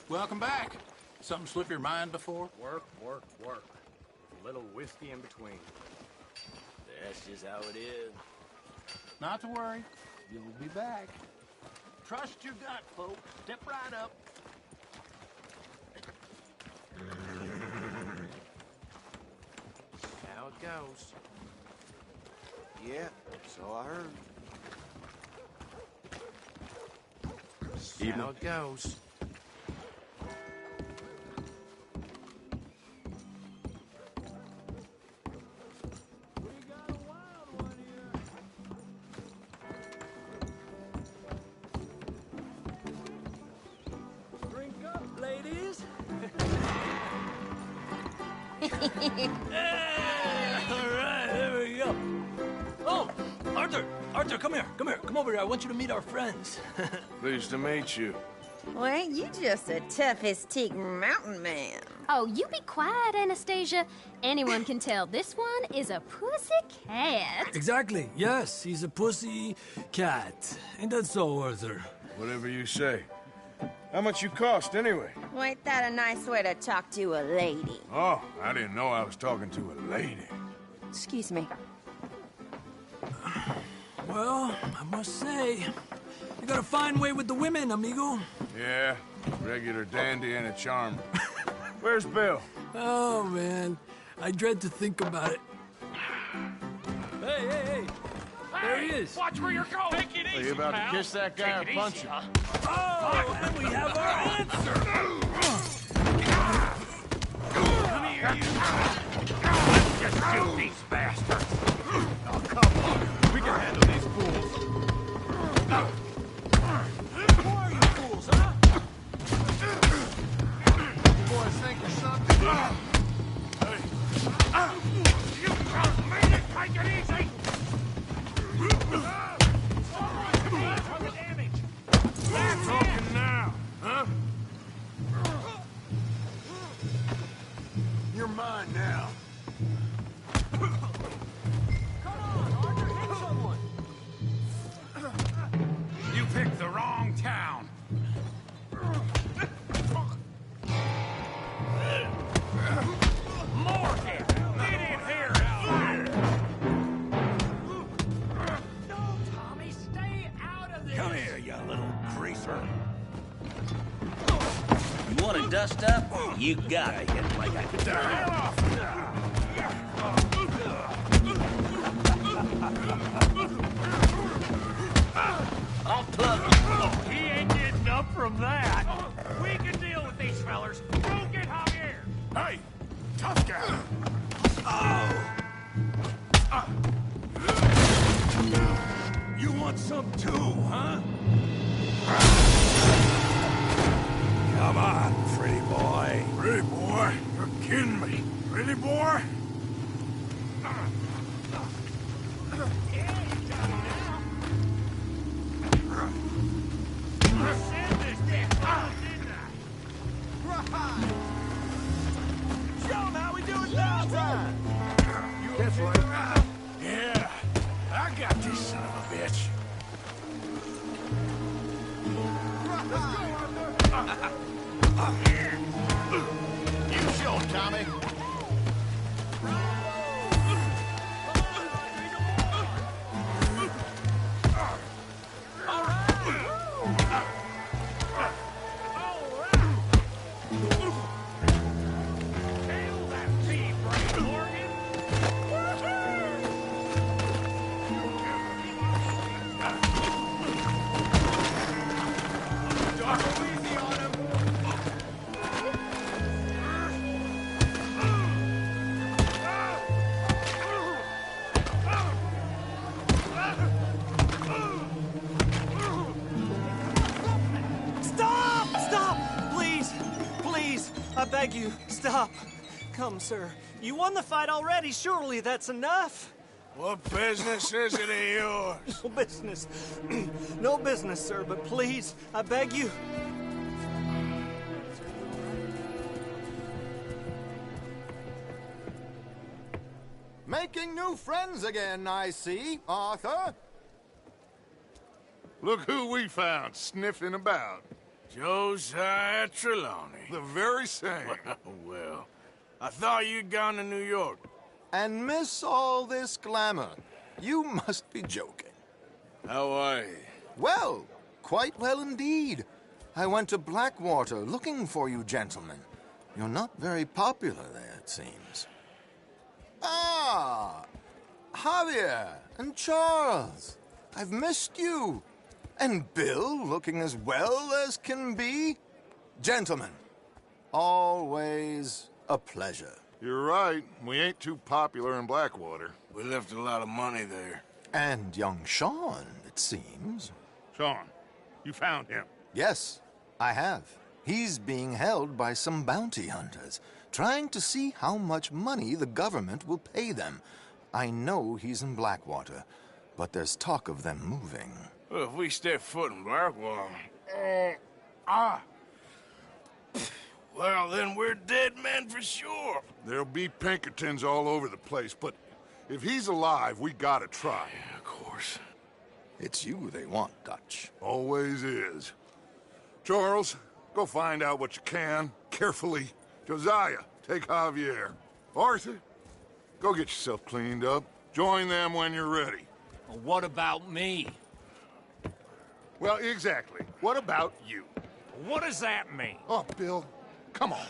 [SPEAKER 5] Welcome back. Something slip your mind before?
[SPEAKER 10] Work, work, work. With a little whiskey in between. That's just how it is.
[SPEAKER 5] Not to worry. You'll be back.
[SPEAKER 9] Trust your gut, folks. Step right up.
[SPEAKER 10] How it goes. Yeah, so I heard. How it goes.
[SPEAKER 21] Drink up, ladies.
[SPEAKER 5] All right, there we go. Oh, Arthur, come here. Come over here. I want you to meet our friends.
[SPEAKER 2] Pleased to meet you.
[SPEAKER 23] Well, ain't you just a tough-as-teak mountain man?
[SPEAKER 16] Oh, you be quiet, Anastasia. Anyone can tell this one is a pussy cat.
[SPEAKER 5] Exactly. Yes, he's a pussy cat. Ain't that so, Arthur?
[SPEAKER 2] Whatever you say. How much you cost, anyway?
[SPEAKER 23] Well, ain't that a nice way to talk to a lady?
[SPEAKER 2] Oh, I didn't know I was talking to a lady.
[SPEAKER 23] Excuse me.
[SPEAKER 5] Well, I must say, you got a fine way with the women, amigo.
[SPEAKER 2] Yeah, regular dandy and a charmer. Where's Bill?
[SPEAKER 5] Oh, man. I dread to think about it. Hey! There he is.
[SPEAKER 9] Watch where you're going. Take it easy,
[SPEAKER 15] Are you about
[SPEAKER 9] pal.
[SPEAKER 15] to kiss that guy or
[SPEAKER 9] Take it
[SPEAKER 15] punch
[SPEAKER 9] easy,
[SPEAKER 15] him?
[SPEAKER 5] Oh, and we have our answer.
[SPEAKER 9] Come here, you. Let's just shoot these bastards.
[SPEAKER 15] Oh, come on. We can handle these fools.
[SPEAKER 9] Who are you fools, huh?
[SPEAKER 15] You boys think you're something?
[SPEAKER 9] You don't mean it. Take it easy.
[SPEAKER 2] That's talking now, huh?
[SPEAKER 7] You're mine now.
[SPEAKER 9] You picked the wrong town. Morgan, get in here. No, Tommy, stay out of this.
[SPEAKER 5] Come here, you little greaser.
[SPEAKER 1] You want to dust up? You got it. Like I'll plug you.
[SPEAKER 9] He ain't getting up from that. We can deal with these fellers. Go get Javier.
[SPEAKER 2] Hey, tough guy.
[SPEAKER 5] You want some too, huh? Come on, pretty boy.
[SPEAKER 2] Pretty boy, you're kidding me. Pretty boy? That's right. Yeah, I got this son of a bitch.
[SPEAKER 15] You show him, Tommy.
[SPEAKER 21] I beg you, stop. Come, sir. You won the fight already. Surely that's enough.
[SPEAKER 2] What business is it of yours?
[SPEAKER 21] No business. No business, sir, but please, I beg you.
[SPEAKER 8] Making new friends again, I see, Arthur.
[SPEAKER 7] Look who we found sniffing about.
[SPEAKER 2] Josiah Trelawney.
[SPEAKER 7] The very same.
[SPEAKER 2] Well, I thought you'd gone to New York.
[SPEAKER 8] And miss all this glamour. You must be joking.
[SPEAKER 2] How are you?
[SPEAKER 8] Well, quite well indeed. I went to Blackwater looking for you gentlemen. You're not very popular there, it seems. Ah, Javier and Charles. I've missed you. And Bill looking as well as can be. Gentlemen, always a pleasure.
[SPEAKER 7] You're right. We ain't too popular in Blackwater.
[SPEAKER 2] We left a lot of money there.
[SPEAKER 8] And young Sean, it seems.
[SPEAKER 7] Sean, you found him?
[SPEAKER 8] Yes, I have. He's being held by some bounty hunters, trying to see how much money the government will pay them. I know he's in Blackwater, but there's talk of them moving.
[SPEAKER 2] Well, if we step foot in Blackwater... Well, then we're dead men for sure.
[SPEAKER 7] There'll be Pinkertons all over the place, but if he's alive, we gotta try.
[SPEAKER 2] Yeah, of course.
[SPEAKER 8] It's you they want, Dutch.
[SPEAKER 7] Always is. Charles, go find out what you can, carefully. Josiah, take Javier. Arthur, go get yourself cleaned up. Join them when you're ready.
[SPEAKER 9] Well, what about me?
[SPEAKER 7] Well, exactly. What about you?
[SPEAKER 9] What does that mean?
[SPEAKER 7] Oh, Bill, come on.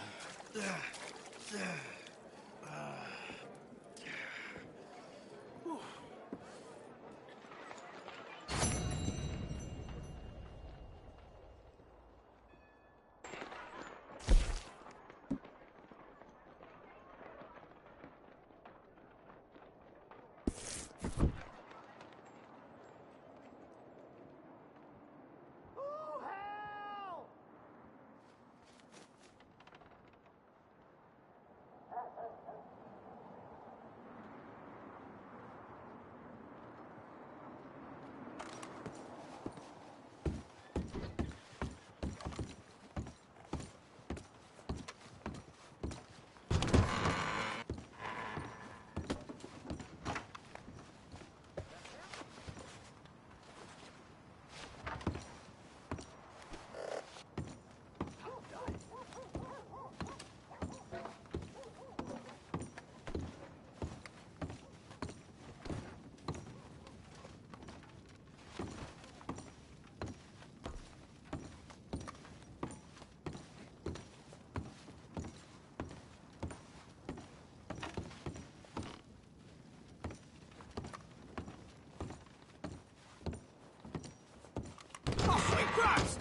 [SPEAKER 2] Christ!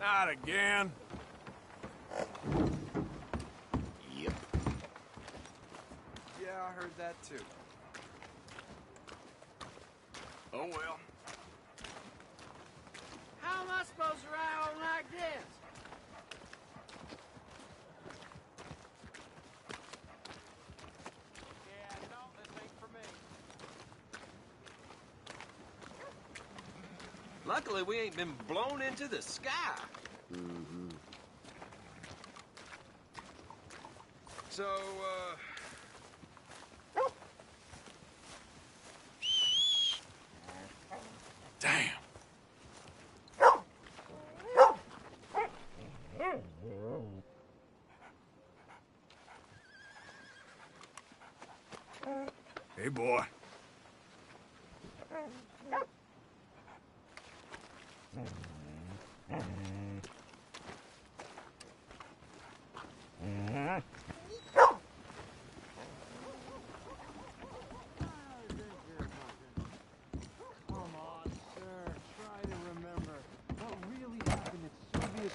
[SPEAKER 2] Not again.
[SPEAKER 4] Yep.
[SPEAKER 3] Yeah, I heard that too.
[SPEAKER 2] Oh well.
[SPEAKER 9] How am I supposed to ride on like this? Yeah, no, this ain't for me.
[SPEAKER 5] Luckily, we ain't been blown into the sky.
[SPEAKER 3] Mm-hmm.
[SPEAKER 5] So,
[SPEAKER 2] Damn. Hey, boy.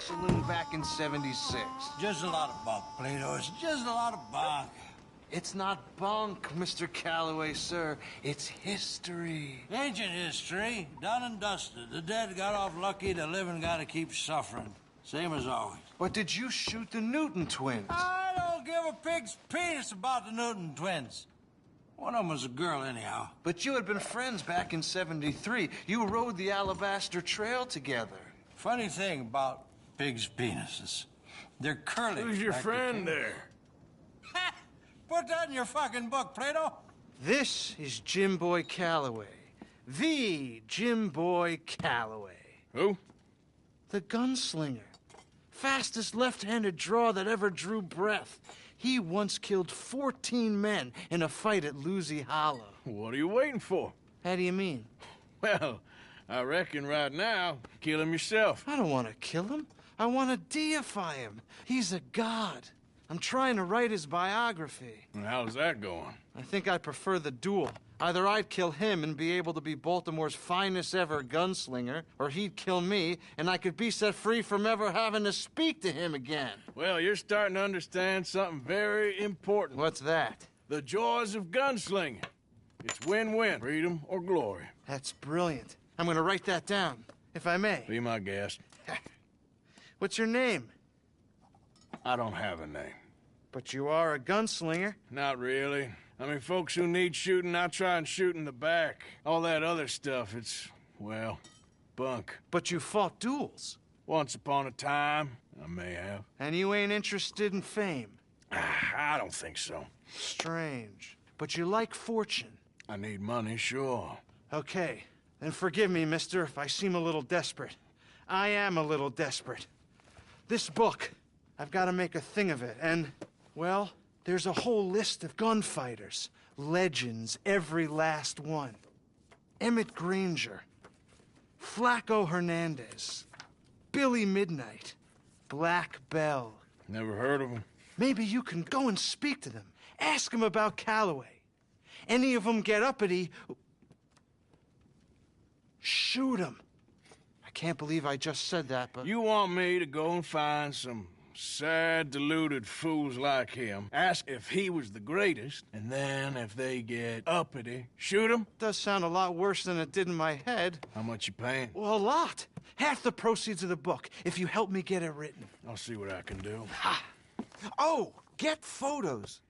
[SPEAKER 21] Saloon back in '76.
[SPEAKER 9] Just a lot of bunk, Plato. It's just a lot of bunk.
[SPEAKER 21] It's not bunk, Mr. Calloway, sir. It's history.
[SPEAKER 9] Ancient history, done and dusted. The dead got off lucky, the living gotta keep suffering. Same as always.
[SPEAKER 21] But did you shoot the Newton twins?
[SPEAKER 9] I don't give a pig's penis about the Newton twins. One of them was a girl, anyhow.
[SPEAKER 21] But you had been friends back in '73. You rode the Alabaster Trail together.
[SPEAKER 9] Funny thing about pigs' penises. They're curly.
[SPEAKER 2] Who's your friend there?
[SPEAKER 9] Ha! Put that in your fucking book, Plato.
[SPEAKER 21] This is Jim Boy Calloway. The Jim Boy Calloway.
[SPEAKER 2] Who?
[SPEAKER 21] The gunslinger. Fastest left-handed draw that ever drew breath. He once killed 14 men in a fight at Lucy Hollow.
[SPEAKER 2] What are you waiting for?
[SPEAKER 21] How do you mean?
[SPEAKER 2] Well, I reckon right now, kill him yourself.
[SPEAKER 21] I don't want to kill him. I want to deify him. He's a god. I'm trying to write his biography.
[SPEAKER 2] And how's that going?
[SPEAKER 21] I think I prefer the duel. Either I'd kill him and be able to be Baltimore's finest ever gunslinger, or he'd kill me, and I could be set free from ever having to speak to him again.
[SPEAKER 2] Well, you're starting to understand something very important.
[SPEAKER 21] What's that?
[SPEAKER 2] The joys of gunslinging. It's win-win, freedom or glory.
[SPEAKER 21] That's brilliant. I'm going to write that down, if I may.
[SPEAKER 2] Be my guest.
[SPEAKER 21] What's your name?
[SPEAKER 2] I don't have a name.
[SPEAKER 21] But you are a gunslinger.
[SPEAKER 2] Not really. I mean, folks who need shooting, I try and shoot in the back. All that other stuff, it's, well, bunk.
[SPEAKER 21] But you fought duels.
[SPEAKER 2] Once upon a time, I may have.
[SPEAKER 21] And you ain't interested in fame.
[SPEAKER 2] I don't think so.
[SPEAKER 21] Strange. But you like fortune.
[SPEAKER 2] I need money, sure.
[SPEAKER 21] Okay, then forgive me, mister, if I seem a little desperate. I am a little desperate. This book, I've got to make a thing of it, and, well, there's a whole list of gunfighters. Legends, every last one. Emmett Granger, Flaco Hernandez, Billy Midnight, Black Bell.
[SPEAKER 2] Never heard of them.
[SPEAKER 21] Maybe you can go and speak to them. Ask them about Calloway. Any of them get uppity, shoot them. I can't believe I just said that, but...
[SPEAKER 2] You want me to go and find some sad, deluded fools like him, ask if he was the greatest, and then if they get uppity, shoot him?
[SPEAKER 21] Does sound a lot worse than it did in my head.
[SPEAKER 2] How much you paying?
[SPEAKER 21] Well, a lot. Half the proceeds of the book, if you help me get it written.
[SPEAKER 2] I'll see what I can do.
[SPEAKER 21] Ha! Oh, get photos.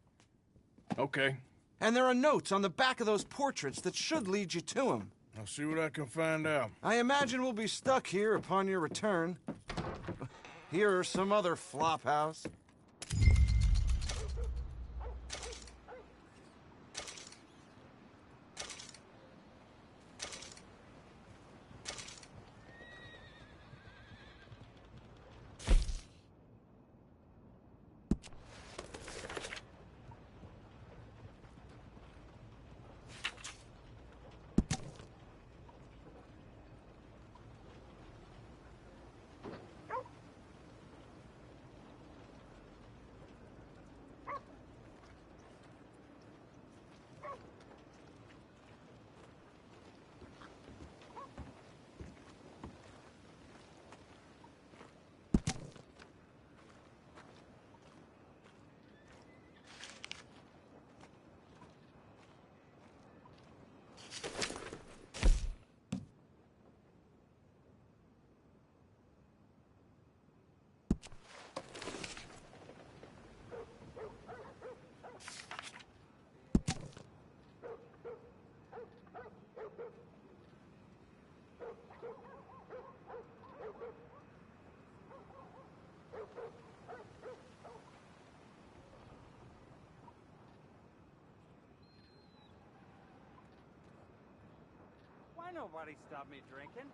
[SPEAKER 2] Okay.
[SPEAKER 21] And there are notes on the back of those portraits that should lead you to him.
[SPEAKER 2] I'll see what I can find out.
[SPEAKER 21] I imagine we'll be stuck here upon your return. Here are some other flophouse.
[SPEAKER 11] Why nobody stopped me drinking?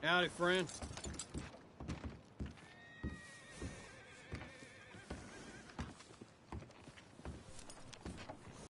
[SPEAKER 11] Howdy, friend.